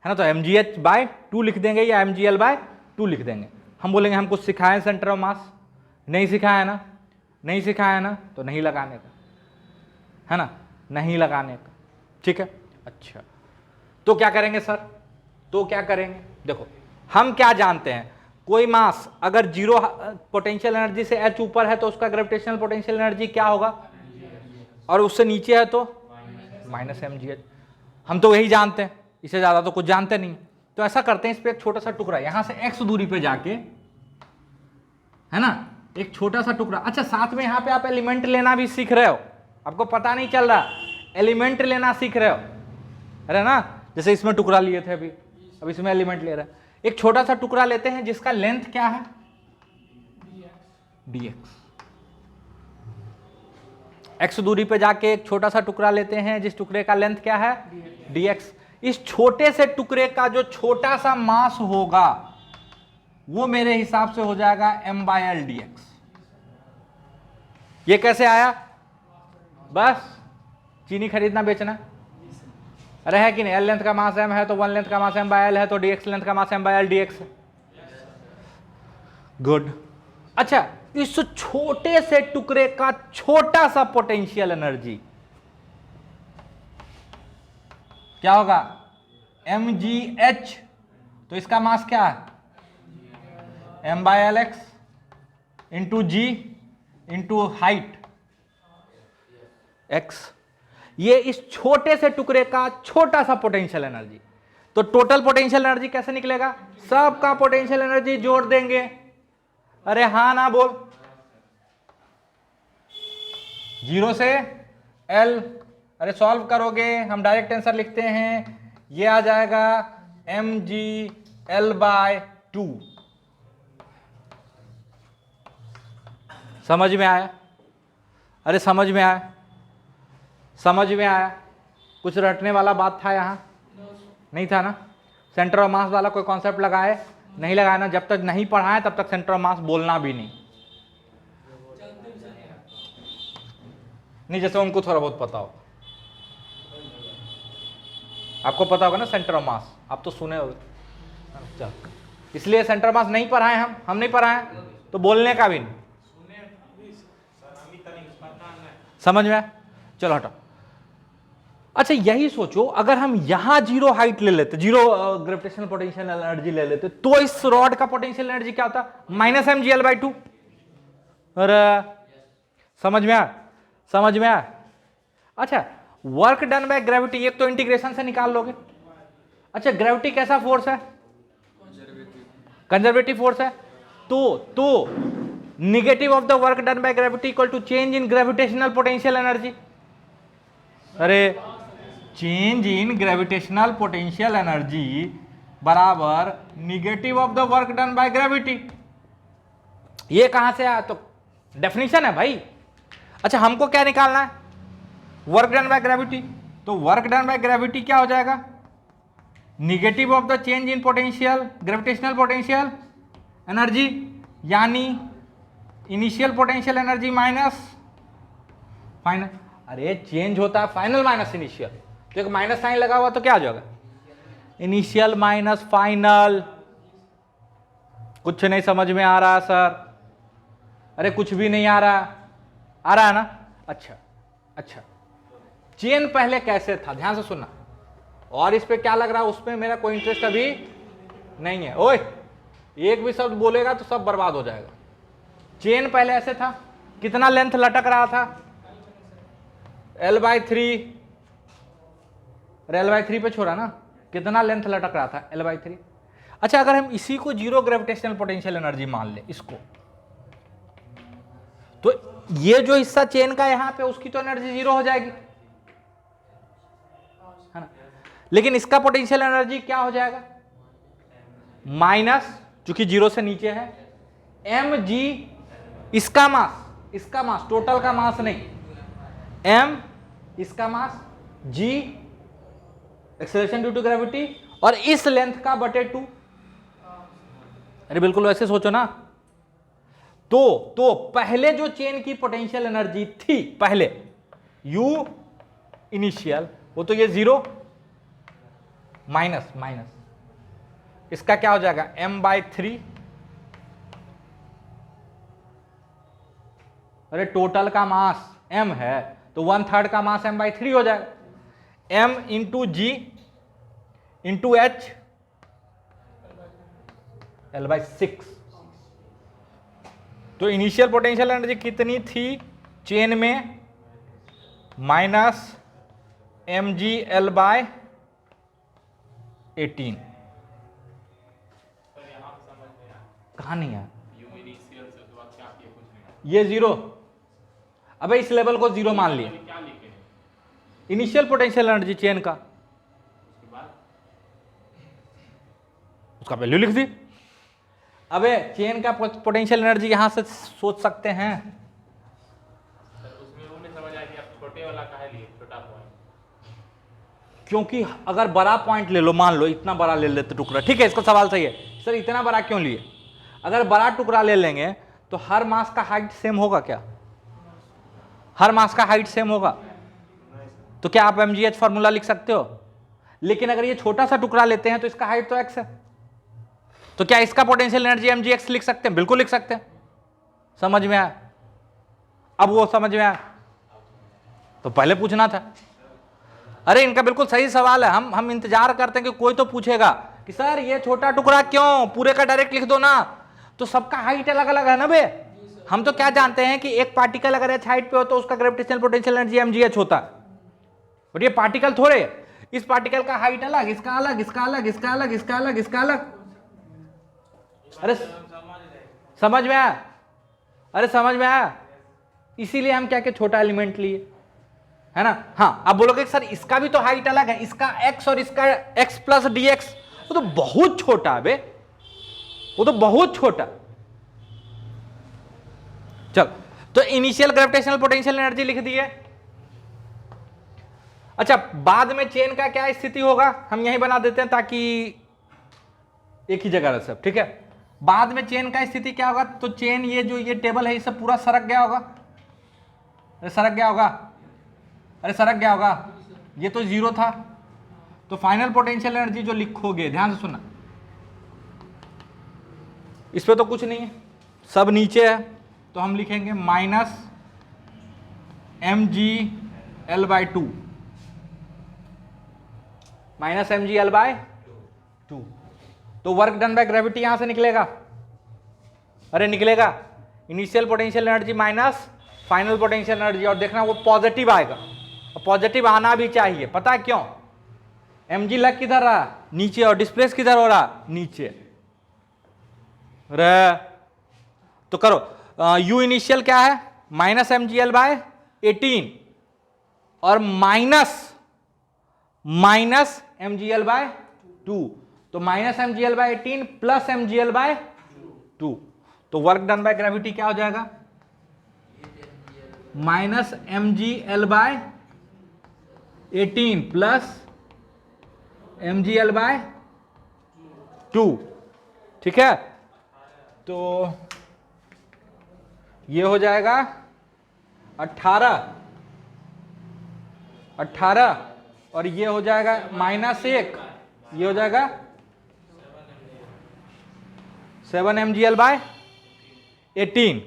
ना, तो mgh/2 लिख देंगे या mgl/2 लिख देंगे। हम बोलेंगे हम कुछ सिखाएं सेंटर ऑफ मास, नहीं सिखाया ना, नहीं सिखाया ना, तो नहीं लगाने का, है ना, नहीं लगाने का, ठीक है। अच्छा तो क्या करेंगे सर, तो क्या करेंगे? देखो हम क्या जानते हैं, कोई मास अगर जीरो पोटेंशियल एनर्जी से h ऊपर है तो उसका ग्रेविटेशनल पोटेंशियल एनर्जी क्या होगा, और उससे नीचे है तो माइनस mgh, हम तो यही जानते हैं, इससे ज्यादा तो कुछ जानते नहीं। तो ऐसा करते हैं, इस पे एक छोटा सा टुकड़ा यहां से x दूरी पे जाके, है ना, एक छोटा सा टुकड़ा। अच्छा साथ में यहाँ पे आप एलिमेंट लेना भी सीख रहे हो, आपको पता नहीं चल रहा, एलिमेंट लेना सीख रहे हो, अरे ना, जैसे इसमें टुकड़ा लिए थे अभी, अब इसमें एलिमेंट ले रहे हैं। एक छोटा सा टुकड़ा लेते हैं जिसका लेंथ क्या है, dx, x दूरी पे जाके एक छोटा सा टुकड़ा लेते हैं जिस टुकड़े का लेंथ क्या है, dx। इस छोटे से टुकड़े का जो छोटा सा मास होगा वो मेरे हिसाब से हो जाएगा m/l dx। ये कैसे आया? बस चीनी खरीदना बेचना, अरे है कि नहीं, एल लेंथ का मास m है तो वन लेंथ का मास m/l है, तो dx लेंथ का मास m/l dx है, गुड। अच्छा इस छोटे से टुकड़े का छोटा सा पोटेंशियल एनर्जी क्या होगा, mgh, तो इसका मास क्या है, m/lx into g into height x। ये इस छोटे से टुकड़े का छोटा सा पोटेंशियल एनर्जी, तो टोटल पोटेंशियल एनर्जी कैसे निकलेगा, सबका पोटेंशियल एनर्जी जोड़ देंगे, अरे हाँ ना बोल, 0 से L, अरे सॉल्व करोगे हम डायरेक्ट आंसर लिखते हैं, ये आ जाएगा mgl/2। समझ में आया? अरे समझ में आया, समझ में आया? कुछ रटने वाला बात था यहाँ, नहीं था ना? सेंटर ऑफ मास वाला कोई कॉन्सेप्ट लगाए? नहीं लगाया ना, जब तक नहीं पढ़ाए तब तक सेंटर ऑफ मास बोलना भी नहीं। नहीं जैसे उनको थोड़ा बहुत पता हो, आपको पता होगा ना सेंटर ऑफ मास, आप तो सुने होगे, चल इसलिए सेंटर ऑफ मास नहीं पढ़ाए हम नहीं पढ़ाए तो बोलने का भी नहीं। समझ में आया? चलो हटाओ। अच्छा यही सोचो, अगर हम यहां जीरो हाइट ले लेते, जीरो ग्रेविटेशनल पोटेंशियल एनर्जी ले लेते, तो इस रॉड का पोटेंशियल एनर्जी क्या होता? Minus mgl/2। अरे समझ में आया? समझ में आया? अच्छा वर्क डन बाय ग्रेविटी, एक तो इंटीग्रेशन से निकाल लोगे। अच्छा ग्रेविटी कैसा फोर्स है? कंजर्वेटिव फोर्स है। तो negative of the work done by gravity equal to change in gravitational potential energy. अरे change in gravitational potential energy बराबर negative of the work done by gravity. ये कहां से आया? तो डेफिनेशन है भाई। अच्छा हमको क्या निकालना है? Work done by gravity. तो वर्क डन बाय ग्रेविटी क्या हो जाएगा? Negative of the change in potential, gravitational potential energy, यानी initial potential energy minus final. अरे चेंज होता है फाइनल माइनस इनिशियल, तो एक माइनस साइन लगा हुआ तो क्या आ जाएगा? Initial minus final. कुछ नहीं समझ में आ रहा सर? अरे कुछ भी नहीं आ रहा? आ रहा है ना? अच्छा चेन पहले कैसे था, ध्यान से सुनना। और इस पे क्या लग रहा है, उसमें मेरा कोई इंटरेस्ट अभी नहीं है। ओए एक भी शब्द बोलेगा तो सब बर्बाद हो जाएगा। चेन पहले ऐसे था, कितना लेंथ लटक रहा था? L/3। L/3 पे छोड़ा ना, कितना लेंथ लटक रहा था? L/3। अच्छा अगर हम इसी को जीरो ग्रेविटेशनल पोटेंशियल एनर्जी मान ले इसको, तो ये जो हिस्सा चेन का यहां पे, उसकी तो एनर्जी जीरो हो जाएगी, है ना? लेकिन इसका पोटेंशियल एनर्जी क्या हो जाएगा? माइनस, चूंकि जीरो से नीचे है, mg, इसका मास टोटल का मास नहीं, m इसका mass, g acceleration due to gravity, और इस लेंथ का बटे 2। अरे बिल्कुल वैसे सोचो ना। तो पहले जो चेन की पोटेंशियल एनर्जी थी पहले, u इनिशियल, वो तो ये जीरो माइनस इसका क्या हो जाएगा? m/3। अरे टोटल का मास m है तो 1/3 का मास m/3 हो जाएगा। m इंटू जी इंटू h L/6। तो इनिशियल पोटेंशियल एनर्जी कितनी थी चेन में? Minus mg/18। कहां नहीं है ये जीरो? अबे इस लेवल को जीरो मान लिए, इनिशियल पोटेंशियल एनर्जी चेन का, उसका वैल्यू लिख दी। अबे चेन का पोटेंशियल एनर्जी यहां से सोच सकते हैं। उसमें वो नहीं समझ आया कि आप छोटे वाला काहे लिए, छोटा पॉइंट? क्योंकि अगर बड़ा पॉइंट ले लो, मान लो इतना बड़ा ले लेते टुकड़ा, ठीक है, इसका सवाल सही है सर, इतना बड़ा क्यों लिए? अगर बड़ा टुकड़ा ले लेंगे तो हर मास का हाइट सेम होगा क्या? हर मास का हाइट सेम होगा, तो क्या आप mgh फॉर्मूला लिख सकते हो? लेकिन अगर ये छोटा सा टुकड़ा लेते हैं तो इसका हाइट तो x है, तो क्या इसका पोटेंशियल एनर्जी mgx लिख सकते हैं? बिल्कुल लिख सकते हैं। समझ में आया? अब वो समझ में आया? तो पहले पूछना था। अरे इनका बिल्कुल सही सवाल है, हम इंतजार करते हैं कि कोई तो पूछेगा कि सर ये छोटा टुकड़ा क्यों, पूरे का डायरेक्ट लिख दो ना। तो सबका हाइट अलग अलग है ना बे। हम तो क्या जानते हैं कि एक पार्टिकल अगर h हाइट पे हो तो उसका ग्रेविटेशनल पोटेंशियल एनर्जी mgh होता है, और ये पार्टिकल थोड़े, इस पार्टिकल का हाइट अलग, इसका अलग, इसका अलग, इसका अलग, इसका अलग, इसका अलग। अरे समझ में आया? अरे समझ में आया? इसीलिए हम क्या छोटा एलिमेंट लिए, है ना? हाँ अब बोलोगे सर इसका भी तो हाइट अलग है, इसका x और इसका x प्लस dx, वो तो बहुत छोटा है बे, वो तो बहुत छोटा। चल तो इनिशियल ग्रेविटेशनल पोटेंशियल एनर्जी लिख दी है। अच्छा बाद में चेन का क्या स्थिति होगा, हम यही बना देते हैं ताकि एक ही जगह रहे सब, ठीक है? बाद में चेन का स्थिति क्या होगा? तो चेन ये जो ये टेबल है, ये सब पूरा सरक गया होगा। अरे सरक गया होगा, अरे सरक गया होगा, ये तो जीरो था। तो फाइनल पोटेंशियल एनर्जी जो लिखोगे, ध्यान से सुनना, इस पे तो कुछ नहीं है, सब नीचे है, तो हम लिखेंगे माइनस mgl/2 माइनस mgl/2। तो वर्क डन बाय ग्रेविटी यहां से निकलेगा, अरे निकलेगा initial potential energy minus final potential energy, और देखना वो पॉजिटिव आएगा, और पॉजिटिव आना भी चाहिए। पता है क्यों? mg लग किधर रहा? नीचे, और डिस्प्लेस किधर हो रहा? नीचे। तो करो u इनिशियल क्या है? माइनस mgl/18 और माइनस mgl/2, तो माइनस mgl/18 प्लस mgl/2, तो वर्क डन बाय ग्रेविटी क्या हो जाएगा? Minus mgl/18 plus mgl/2। ठीक है, तो ये हो जाएगा 18 और ये हो जाएगा -1, ये हो जाएगा 7 mgl/18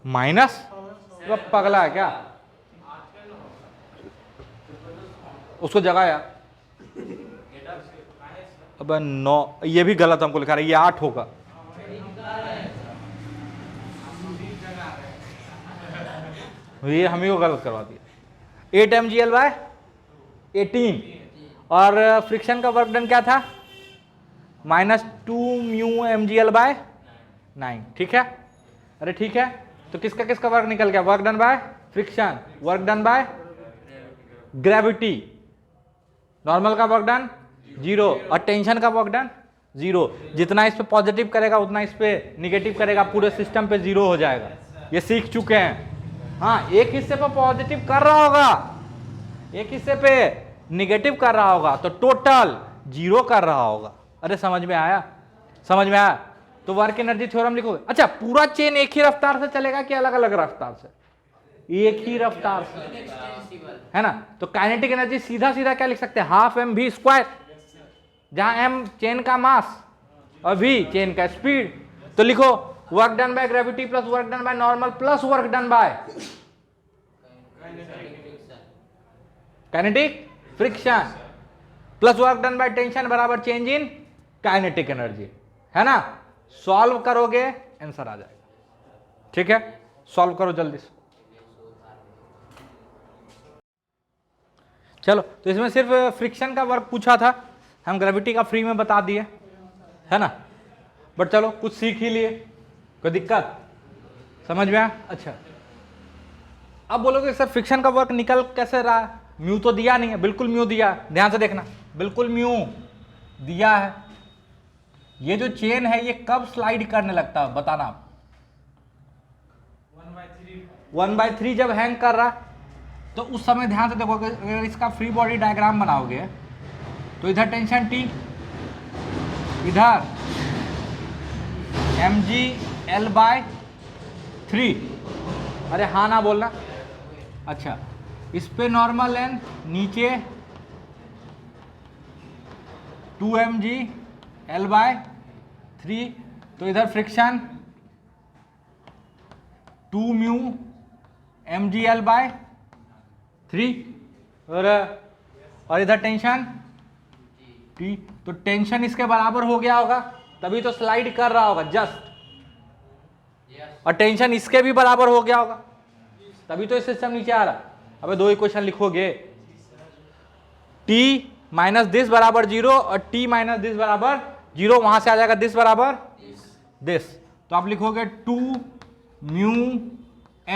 माइनस, वो पगला है क्या? उसको जगाया। अब 9, ये भी गलत हमको लिखा रहा है, ये 8 होगा। ये हम ही को गलत करवा दिया। 8 mgl/18 और फ्रिक्शन का वर्क डन क्या था? -2 म्यू mgl/9। ठीक है, अरे ठीक है, तो किसका किसका वर्क निकल गया? Work done by friction, work done by gravity, normal का वर्क डन 0 और टेंशन का वर्क डन 0। जितना इस पे पॉजिटिव करेगा उतना इस पे निगेटिव करेगा, पूरे सिस्टम पे 0 हो जाएगा। ये सीख चुके हैं। हाँ, एक हिस्से पे पॉजिटिव कर रहा होगा, एक हिस्से पे निगेटिव कर रहा होगा, तो टोटल 0 कर रहा होगा। अरे समझ में आया? समझ में आया? तो वर्क एनर्जी थ्योरम लिखोगे। अच्छा, पूरा चेन एक ही रफ्तार से चलेगा कि अलग अलग रफ्तार से? एक ही रफ्तार से, है ना? तो काइनेटिक एनर्जी सीधा सीधा क्या लिख सकते हैं? हाफ mv², जहां m चेन का मास और v चेन का स्पीड। तो लिखो work done by gravity plus work done by normal plus work done bye kinetic friction plus work done by tension बराबर चेंज इन काइनेटिक एनर्जी, है ना? Solve करोगे आंसर आ जाएगा। ठीक है, सॉल्व करो जल्दी से। चलो, तो इसमें सिर्फ फ्रिक्शन का वर्क पूछा था, हम ग्रेविटी का फ्री में बता दिए, है ना? बट चलो कुछ सीख ही लिए, कोई दिक्कत? समझ में आया? अच्छा, अब बोलोगे सर फ्रिक्शन का वर्क निकल कैसे रहा है? म्यू तो दिया नहीं है। बिल्कुल म्यू दिया है, ध्यान से देखना, बिल्कुल म्यू दिया है। ये जो चेन है ये कब स्लाइड करने लगता है बताना आप? 1/3 जब हैंग कर रहा, तो उस समय ध्यान से देखोगे, अगर इसका फ्री बॉडी डायग्राम बनाओगे तो इधर टेंशन T, इधर mgl/3। अरे हाँ ना बोलना। अच्छा, इस पे नॉर्मल एन, नीचे 2 mgl/3, तो इधर फ्रिक्शन 2 म्यू mgl/3 और इधर टेंशन T, तो टेंशन इसके बराबर हो गया होगा, तभी तो स्लाइड कर रहा होगा जस्ट, और टेंशन इसके भी बराबर हो गया होगा, तभी तो सिस्टम नीचे आ रहा। अबे दो इक्वेशन लिखोगे, T माइनस दिस बराबर 0 और T माइनस दिस बराबर 0, वहां से आ जाएगा दिस बराबर दिस, तो आप लिखोगे 2 म्यू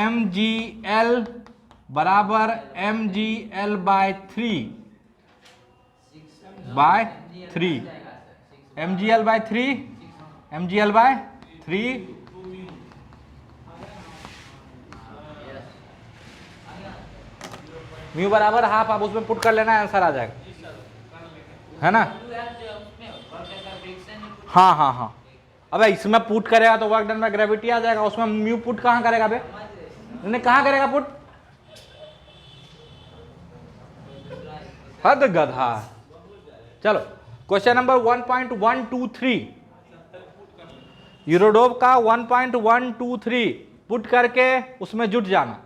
mgl बराबर mgl/3 mgl/3 म्यू बराबर हाफ, आप उसमें पुट कर लेना, आंसर आ जाएगा, है ना? हाँ हाँ हाँ, अबे इसमें पुट करेगा तो वर्क डन बाय ग्रेविटी आ जाएगा, उसमें म्यू पुट कहाँ करेगा बे? नहीं, कहाँ करेगा पुट? हद गधा। चलो, क्वेश्चन नंबर 1.123, यूरोडोव का 1.123 पुट करके उसमें जुट जाना,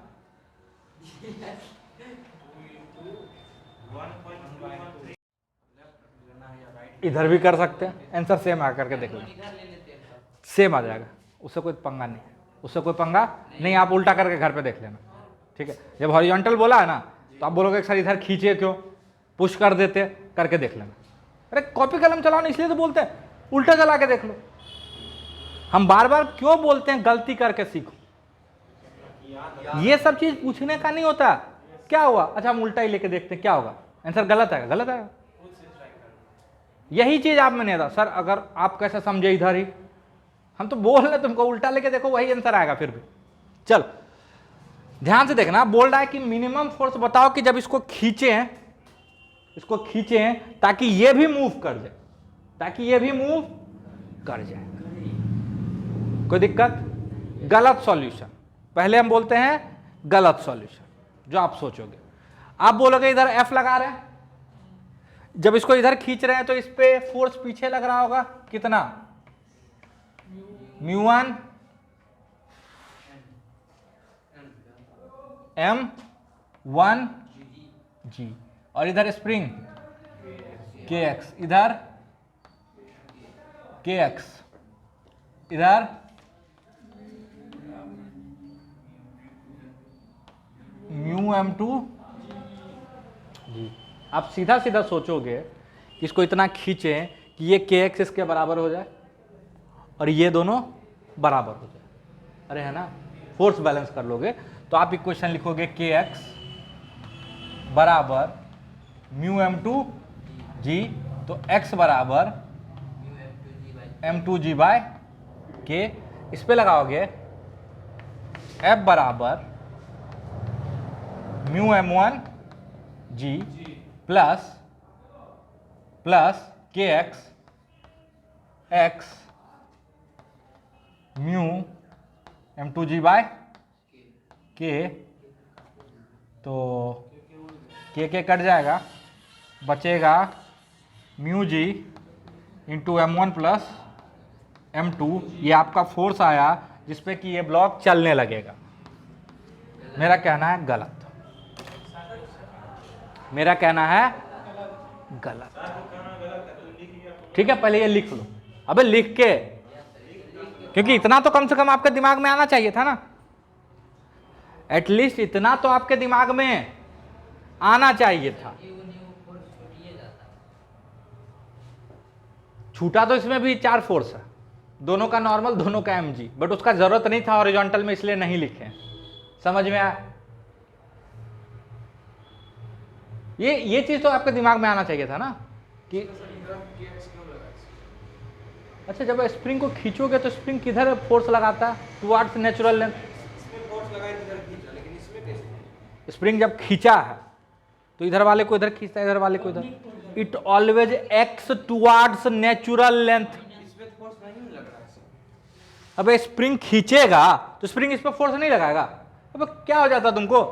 इधर भी कर सकते हैं, आंसर सेम आ करके देख लेना, सेम आ जाएगा, उससे कोई पंगा नहीं है, उससे कोई पंगा नहीं। आप उल्टा करके घर पे देख लेना, ठीक है। जब हॉरिजॉन्टल बोला है ना तो आप बोलोगे सर इधर खींचे क्यों, पुश कर देते, करके देख लेना। अरे कॉपी कलम चलाओ ना, इसलिए तो बोलते हैं उल्टा चला के देख लो। हम बार बार क्यों बोलते हैं गलती करके सीखो, ये सब चीज पूछने का नहीं होता। क्या हुआ, अच्छा हम उल्टा ही लेके देखते हैं क्या होगा, आंसर गलत आएगा, गलत आएगा। यही चीज आप में नहीं था सर, अगर आप कैसे समझे इधर ही, हम तो बोल रहे तुमको उल्टा लेके देखो वही आंसर आएगा फिर भी। चलो ध्यान से देखना, बोल रहा है कि मिनिमम फोर्स बताओ कि जब इसको खींचे हैं, इसको खींचे हैं ताकि ये भी मूव कर जाए, ताकि ये भी मूव कर जाए। कोई दिक्कत? गलत सॉल्यूशन, पहले हम बोलते हैं गलत सॉल्यूशन जो आप सोचोगे। आप बोलोगे इधर एफ लगा रहे हैं, जब इसको इधर खींच रहे हैं तो इस पे फोर्स पीछे लग रहा होगा कितना, μ1 m1 g, और इधर स्प्रिंग kx, इधर kx, इधर μm2 जी। आप सीधा सीधा सोचोगे कि इसको इतना खींचें कि ये kx इसके बराबर हो जाए और ये दोनों बराबर हो जाए, अरे है ना, फोर्स बैलेंस कर लोगे तो आप इक्वेशन लिखोगे kx बराबर μm2 g, तो x बराबर m2g बाय k। इस पे लगाओगे f बराबर μm1 g plus kx x mu m2g by k, तो k कट जाएगा, बचेगा mu G into m1 plus m2। ये आपका फोर्स आया जिसपे कि ये ब्लॉक चलने लगेगा। मेरा कहना है गलत, मेरा कहना है गलत, ठीक है। पहले ये लिख लो, अबे लिख के, क्योंकि इतना तो कम से कम आपके दिमाग में आना चाहिए था ना, एटलीस्ट इतना तो आपके दिमाग में आना चाहिए था। छूटा तो इसमें भी 4 फोर्स है, दोनों का नॉर्मल, दोनों का mg, बट उसका जरूरत नहीं था हॉरिजॉन्टल में, इसलिए नहीं लिखे। समझ में आया? ये चीज तो आपके दिमाग में आना चाहिए था ना कि अच्छा जब स्प्रिंग को खींचोगे तो स्प्रिंग किधर फोर्स लगाता है, टुवर्ड्स नेचुरल लेंथ। स्प्रिंग जब खींचा है तो इधर वाले को इधर खींचता है, इधर वाले को इधर, it always acts towards natural length. अब स्प्रिंग खींचेगा तो स्प्रिंग इस पर फोर्स नहीं लगाएगा, अब क्या हो जाता तुमको?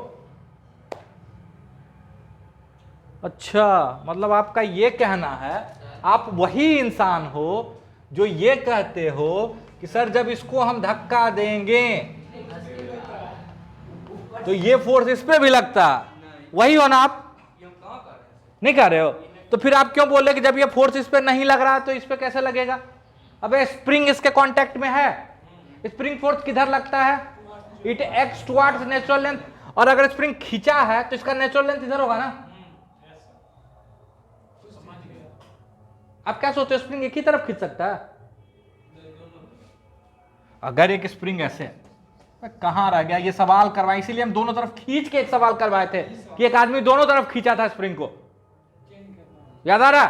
अच्छा मतलब आपका ये कहना है, आप वही इंसान हो जो ये कहते हो कि सर जब इसको हम धक्का देंगे तो ये फोर्स इस पे भी लगता, वही हो ना आप? नहीं कर रहे हो तो फिर आप क्यों बोल रहे कि जब ये फोर्स इस पे नहीं लग रहा तो इस पे कैसे लगेगा? अबे स्प्रिंग इसके कांटेक्ट में है, स्प्रिंग फोर्स किधर लगता है? It acts towards natural length, और अगर स्प्रिंग खींचा है तो इसका नेचुरल लेंथ इधर होगा ना। आप क्या सोचते हो स्प्रिंग एक ही तरफ खींच सकता है? अगर एक स्प्रिंग ऐसे कहां रह गया, ये सवाल करवाए, इसीलिए हम दोनों तरफ खींच के एक सवाल करवाए थे कि एक आदमी दोनों तरफ खींचा था स्प्रिंग को, याद आ रहा?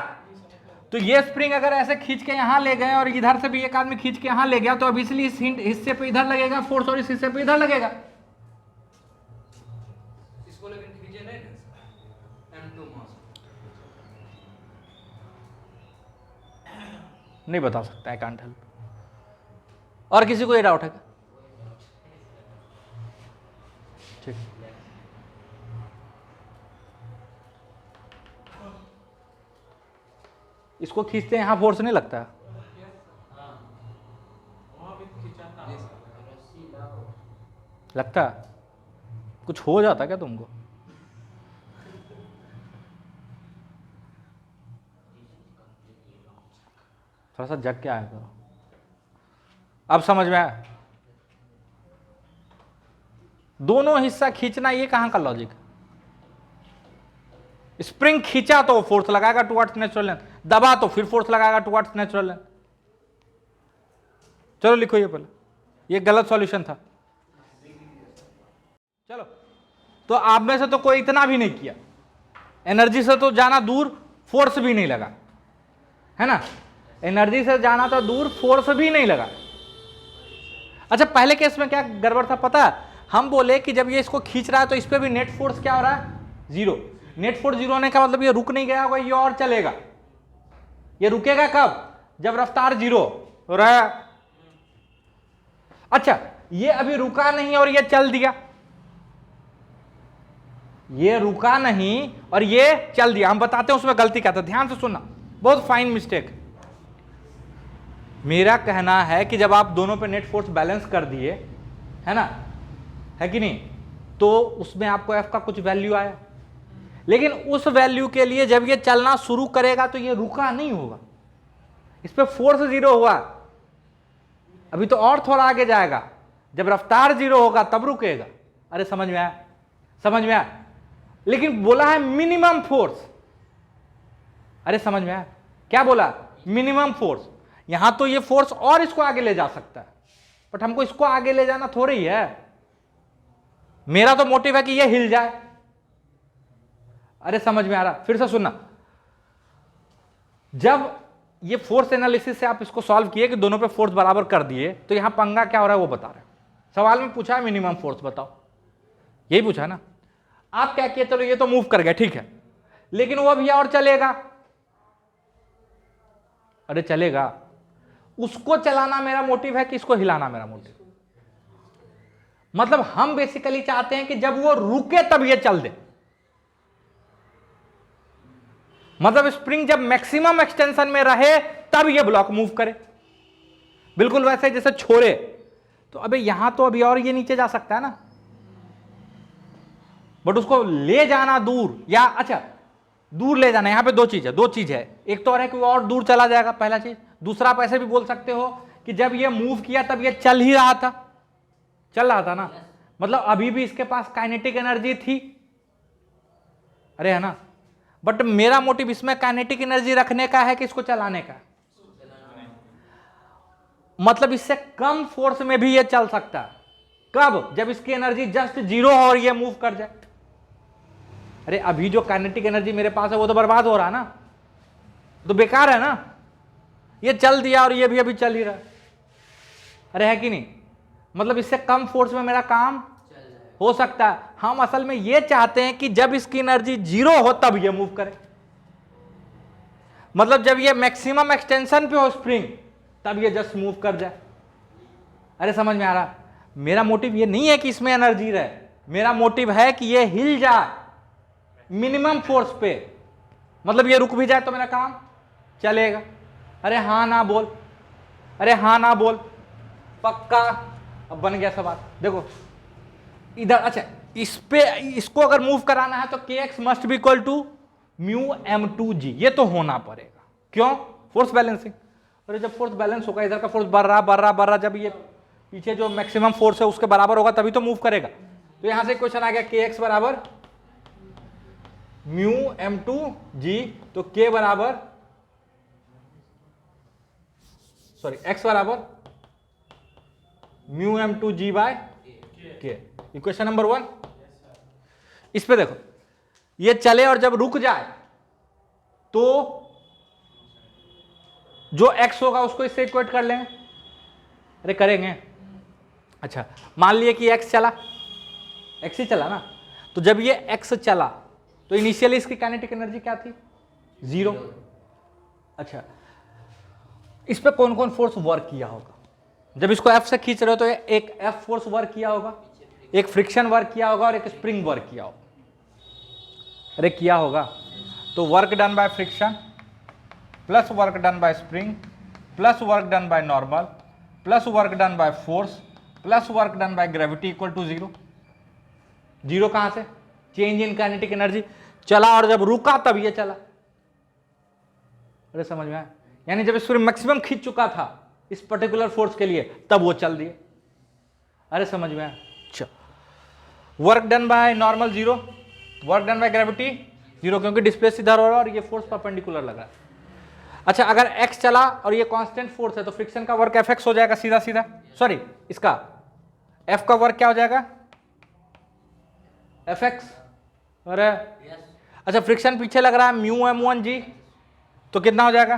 तो ये स्प्रिंग अगर ऐसे खींच के यहां ले गए और इधर से भी एक आदमी खींच के यहां ले गया तो ऑब्वियसली इस हिस्से पे इधर लगेगा फोर्स और इस हिस्से पे इधर लगेगा। इसको लेकिन खींचे नहीं ना m2 मास, नहीं बता सकता, आई कांट हेल्प। और किसी को ये डाउट है क्या? ठीक, इसको खींचते हैं यहां फोर्स नहीं लगता, लगता कुछ हो जाता क्या तुमको? थोड़ा सा जग के आया करो। अब समझ में आया? दोनों हिस्सा खींचना, ये कहां का लॉजिक? स्प्रिंग खींचा तो फोर्स लगाएगा टुवर्ड्स नेचुरल लेंथ, दबा तो फिर फोर्स लगाएगा टुवर्ड्स नेचुरल लेंथ। चलो लिखो ये पहले, ये गलत सॉल्यूशन था। चलो, तो आप में से तो कोई इतना भी नहीं किया, एनर्जी से तो जाना दूर, फोर्स भी नहीं लगा, है ना? एनर्जी से जाना तो दूर, फोर्स भी नहीं लगा। अच्छा, पहले केस में क्या गड़बड़ था पता है? हम बोले कि जब ये इसको खींच रहा है तो इस पे भी नेट फोर्स क्या हो रहा है? जीरो। नेट फोर्स जीरो होने का मतलब ये रुक नहीं गया होगा, ये और चलेगा। ये रुकेगा कब? जब रफ्तार जीरो हो रहा है। अच्छा, ये अभी रुका नहीं और ये चल दिया, ये रुका नहीं और ये चल दिया। हम बताते हैं उसमें गलती क्या था, ध्यान से सुनना, बहुत फाइन मिस्टेक। मेरा कहना है कि जब आप दोनों पे नेट फोर्स बैलेंस कर दिए, है ना, है कि नहीं, तो उसमें आपको एफ का कुछ वैल्यू आया, लेकिन उस वैल्यू के लिए जब ये चलना शुरू करेगा तो ये रुका नहीं होगा, इस पे फोर्स जीरो हुआ, अभी तो और थोड़ा आगे जाएगा, जब रफ्तार जीरो होगा तब रुकेगा। अरे समझ में आया? समझ में आया? लेकिन बोला है मिनिमम फोर्स। अरे समझ में आया? क्या बोला? Minimum force. यहां तो ये फोर्स और इसको आगे ले जा सकता है, बट हमको इसको आगे ले जाना थोड़ी ही है। मेरा तो मोटिव है कि ये हिल जाए। अरे समझ में आ रहा? फिर से सुनना, जब ये फोर्स एनालिसिस से आप इसको सॉल्व किए कि दोनों पे फोर्स बराबर कर दिए, तो यहां पंगा क्या हो रहा है वो बता रहे हैं। सवाल में पूछा है मिनिमम फोर्स बताओ, यही पूछा है ना? आप क्या किए, चलो ये तो मूव कर गया, ठीक है, लेकिन वो भी और चलेगा। अरे चलेगा, उसको चलाना मेरा मोटिव है कि इसको हिलाना मेरा मोटिव? मतलब हम बेसिकली चाहते हैं कि जब वो रुके तब ये चल दे। मतलब स्प्रिंग जब मैक्सिमम एक्सटेंशन में रहे तब ये ब्लॉक मूव करे, बिल्कुल वैसे जैसे छोड़े। तो अबे यहां तो अभी और ये नीचे जा सकता है ना, बट उसको ले जाना दूर, या अच्छा दूर ले जाना, यहां पे दो चीज है, एक तो और है कि वो और दूर चला जाएगा, पहला चीज। दूसरा आप ऐसे भी बोल सकते हो कि जब ये मूव किया तब ये चल ही रहा था, चल रहा था ना, मतलब अभी भी इसके पास काइनेटिक एनर्जी थी। अरे है ना? बट मेरा मोटिव इसमें काइनेटिक एनर्जी रखने का है कि इसको चलाने का। मतलब इससे कम फोर्स में भी ये चल सकता है। कब? जब इसकी एनर्जी जस्ट जीरो हो और ये मूव कर जाए। अरे अभी जो काइनेटिक एनर्जी मेरे पास है वो तो बर्बाद हो रहा है ना, तो बेकार है ना। ये चल दिया और ये भी अभी चल ही रहा है। अरे है कि नहीं? मतलब इससे कम फोर्स में मेरा काम हो सकता है। हम असल में ये चाहते हैं कि जब इसकी एनर्जी जीरो हो तब ये मूव करे, मतलब जब ये मैक्सिमम एक्सटेंशन पे हो स्प्रिंग तब ये जस्ट मूव कर जाए। अरे समझ में आ रहा? मेरा मोटिव ये नहीं है कि इसमें एनर्जी रहे, मेरा मोटिव है कि ये हिल जाए मिनिमम फोर्स पे, मतलब ये रुक भी जाए तो मेरा काम चलेगा। अरे हाँ ना बोल, अरे हाँ ना बोल, पक्का? अब बन गया सवाल। देखो इधर, अच्छा इस पे, इसको अगर मूव कराना है तो kx must be equal to mu m2g, ये तो होना पड़ेगा। क्यों? Force balancing. अरे जब फोर्स बैलेंस होगा, इधर का फोर्स बढ़ रहा, जब ये पीछे जो मैक्सिमम फोर्स है उसके बराबर होगा तभी तो मूव करेगा। तो यहां से क्वेश्चन आ गया kx बराबर म्यू m2g, तो k बराबर, सॉरी x बराबर mu m2g by k। Equation number 1। इस पे देखो, ये चले और जब रुक जाए तो जो x होगा उसको इससे इक्वेट कर लेंगे। अरे करेंगे। अच्छा मान लिए कि x चला, x ही चला ना, तो जब ये x चला तो इनिशियली इसकी काइनेटिक एनर्जी क्या थी? जीरो। अच्छा इस पे कौन कौन फोर्स वर्क किया होगा? जब इसको F से खींच रहे हो तो एक F फोर्स वर्क किया होगा, एक फ्रिक्शन वर्क किया होगा और एक स्प्रिंग वर्क किया होगा। अरे किया होगा। तो work done by friction plus work done by spring plus work done by normal plus work done by force plus work done by gravity equal to 0। Zero कहां से? चेंज इन काइनेटिक एनर्जी, चला और जब रुका तब ये चला। अरे समझ में आया? यानी जब स्प्रिंग मैक्सिमम खींच चुका था इस पर्टिकुलर फोर्स के लिए तब वो चल दिए। अरे समझ में आया? अच्छा, work done by normal zero, work done by gravity zero, क्योंकि डिस्प्लेस इधर हो रहा है और ये फोर्स परपेंडिकुलर लग रहा है। अच्छा, अगर x चला और ये कांस्टेंट फोर्स है तो फ्रिक्शन का वर्क Fx हो जाएगा सीधा सीधा, सॉरी इसका F का वर्क क्या हो जाएगा? Fx। अरे अच्छा, फ्रिक्शन पीछे लग रहा है म्यू m1g, तो कितना हो जाएगा?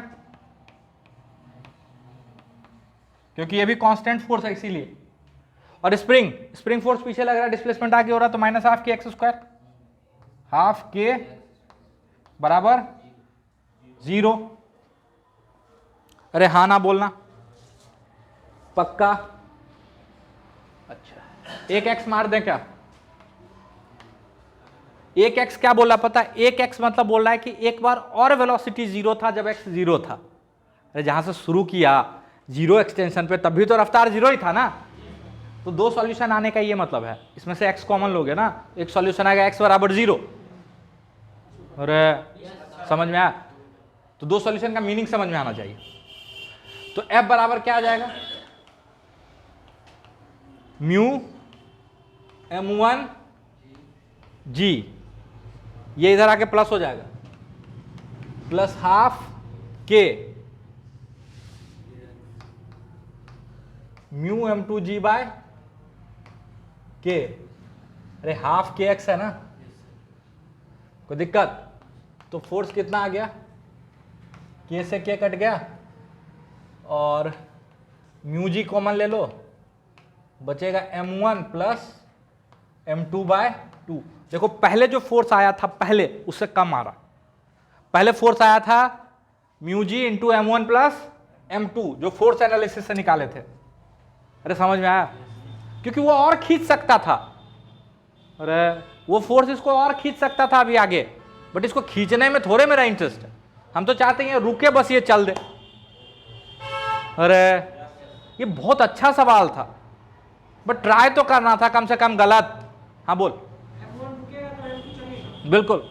क्योंकि ये भी कांस्टेंट फोर्स है इसीलिए। और स्प्रिंग फोर्स पीछे लग रहा है, डिस्प्लेसमेंट आगे हो रहा है, तो माइनस हाफ के एक्स स्क्वायर, हाफ के बराबर 0। अरे हाँ ना बोलना, पक्का? अच्छा, एक एक्स मार दें क्या? एक एक्स क्या बोला पता है? एक एक्स मतलब बोल रहा है कि एक बार और वेलोसिटी 0 था जब एक्स 0 था। अरे जहां से शुरू किया 0 एक्सटेंशन पे तब भी तो रफ्तार 0 ही था ना। तो दो सॉल्यूशन आने का ये मतलब है, इसमें से x कॉमन लोगे ना, एक सॉल्यूशन आएगा x बराबर 0। अरे समझ में आया? तो दो सॉल्यूशन का मीनिंग समझ में आना चाहिए। तो f बराबर क्या आ जाएगा? म्यू m1 g, ये इधर आके प्लस हो जाएगा, प्लस हाफ के म्यू m2g बाय के। अरे हाफ के एक्स है ना, कोई दिक्कत? तो फोर्स कितना आ गया? के से के कट गया और म्यू जी कॉमन ले लो, बचेगा m1 प्लस m2 बाय 2। देखो पहले जो फोर्स आया था पहले उससे कम आ रहा। पहले फोर्स आया था mu G into m1 plus m2 जो फोर्स एनालिसिस से निकाले थे। अरे समझ में आया? क्योंकि वो और खींच सकता था, अरे वो फोर्स इसको और खींच सकता था अभी आगे, बट इसको खींचने में थोड़े मेरा इंटरेस्ट है। हम तो चाहते हैं रुके बस ये चल दे। अरे ये बहुत अच्छा सवाल था, बट ट्राई तो करना था कम से कम गलत। हाँ बोल। बिल्कुल,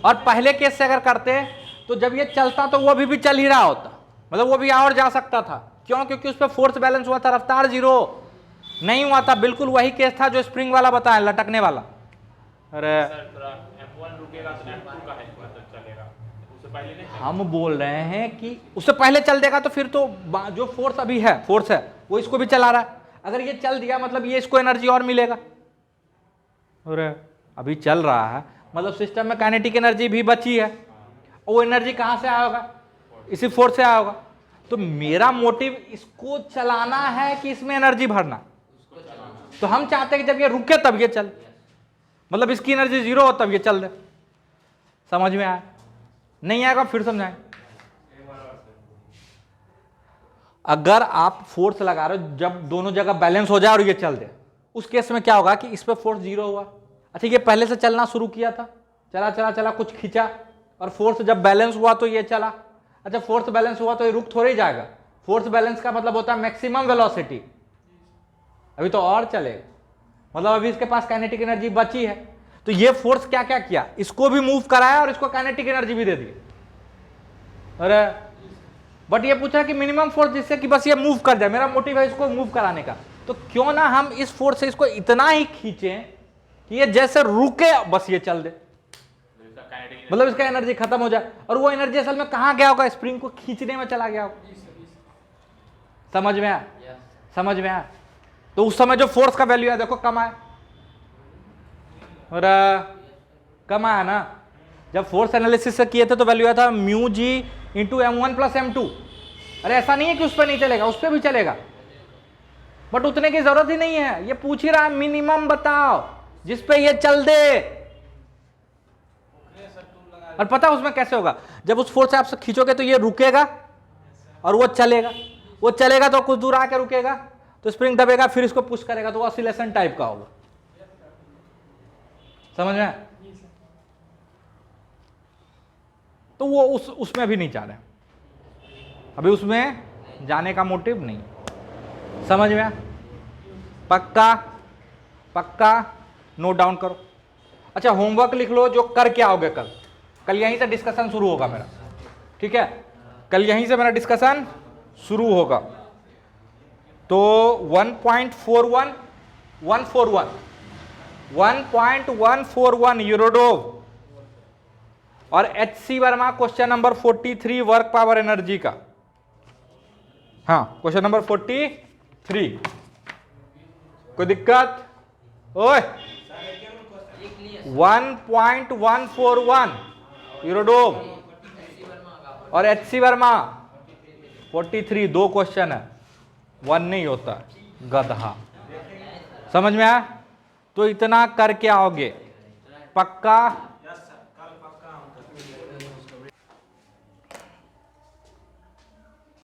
और पहले केस से अगर करते तो जब ये चलता तो वो भी चल ही रहा होता, मतलब वो भी और जा सकता था। क्यों? क्योंकि उस पर फोर्स बैलेंस हुआ था, रफ्तार 0 नहीं हुआ था। बिल्कुल वही केस था जो स्प्रिंग वाला बताया, लटकने वाला। अरे M1 रुकेगा तो M2 का है तो चलेगा, उससे पहले नहीं चलेगा। हम बोल रहे हैं कि उससे पहले चल देगा तो फिर तो जो फोर्स अभी है, फोर्स है वो इसको भी चला रहा है। अगर ये चल दिया मतलब ये इसको एनर्जी और मिलेगा। अरे अभी चल रहा है मतलब सिस्टम में काइनेटिक एनर्जी भी बची है, और वो एनर्जी कहां से आया होगा? इसी फोर्स से आया होगा। तो मेरा मोटिव इसको चलाना है कि इसमें एनर्जी भरना। तो हम चाहते हैं कि जब ये रुके तब ये चल, मतलब इसकी एनर्जी 0 हो तब ये चल दे। समझ में आया? नहीं आएगा फिर समझाएं। अगर आप फोर्स लगा रहे हो जब दोनों जगह बैलेंस हो जाए और ये चल दे, उस केस में क्या होगा कि इस पे फोर्स 0 हुआ। अच्छा, ये पहले से चलना शुरू किया था, चला चला चला कुछ खींचा और फोर्स जब बैलेंस हुआ तो ये चला। अच्छा, फोर्स बैलेंस हुआ तो ये रुक थोड़े ही जाएगा। फोर्स बैलेंस का मतलब होता है मैक्सिमम वेलोसिटी, अभी तो और चलेगा, मतलब अभी इसके पास काइनेटिक एनर्जी बची है। तो ये फोर्स क्या क्या किया? इसको भी मूव कराया और इसको काइनेटिक एनर्जी भी दे दी। अरे बट ये पूछा कि मिनिमम फोर्स जिससे कि बस ये मूव कर जाए, मेरा मोटिव है इसको मूव कराने का। तो क्यों ना हम इस फोर्स से इसको इतना ही खींचें कि ये जैसे रुके बस ये चल दे, मतलब इसका एनर्जी खत्म हो जाए। और वो एनर्जी असल में कहां गया होगा? स्प्रिंग को खींचने में चला गया होगा। समझ में आया? समझ में आया? तो उस समय जो फोर्स का वैल्यू है देखो कम आया, और कम आया ना। जब फोर्स एनालिसिस से किए थे तो वैल्यू आया था mu G into m1 plus m2। अरे ऐसा नहीं है कि उस पर नहीं चलेगा, उस पर भी चलेगा, बट उतने की जरूरत ही नहीं है। ये पूछ ही रहा है मिनिमम बताओ जिस पे ये चल दे। और पता उसमें कैसे होगा? जब उस फोर्स से आप खींचोगे तो ये रुकेगा और वो चलेगा। वो चलेगा तो कुछ दूर आके रुकेगा, तो स्प्रिंग दबेगा, फिर इसको पुश करेगा, तो ऑसिलेशन टाइप का होगा। समझ में? तो वो उसमें भी नहीं जा रहे, अभी उसमें जाने का मोटिव नहीं। समझ में? पक्का? पक्का? नोट डाउन करो। अच्छा होमवर्क लिख लो जो कर के आओगे कल। कल यहीं से डिस्कशन शुरू होगा मेरा, ठीक है, कल यहीं से मेरा डिस्कशन शुरू होगा। तो 1.141 यूरोडोव और HC Verma question number 43 work power energy का। हाँ क्वेश्चन नंबर 43, कोई दिक्कत? ओए 1.141 यूरोडोम और एचसी वर्मा 43, 2 क्वेश्चन है, 1 नहीं होता, गधा। समझ में आया? तो इतना करके आओगे पक्का।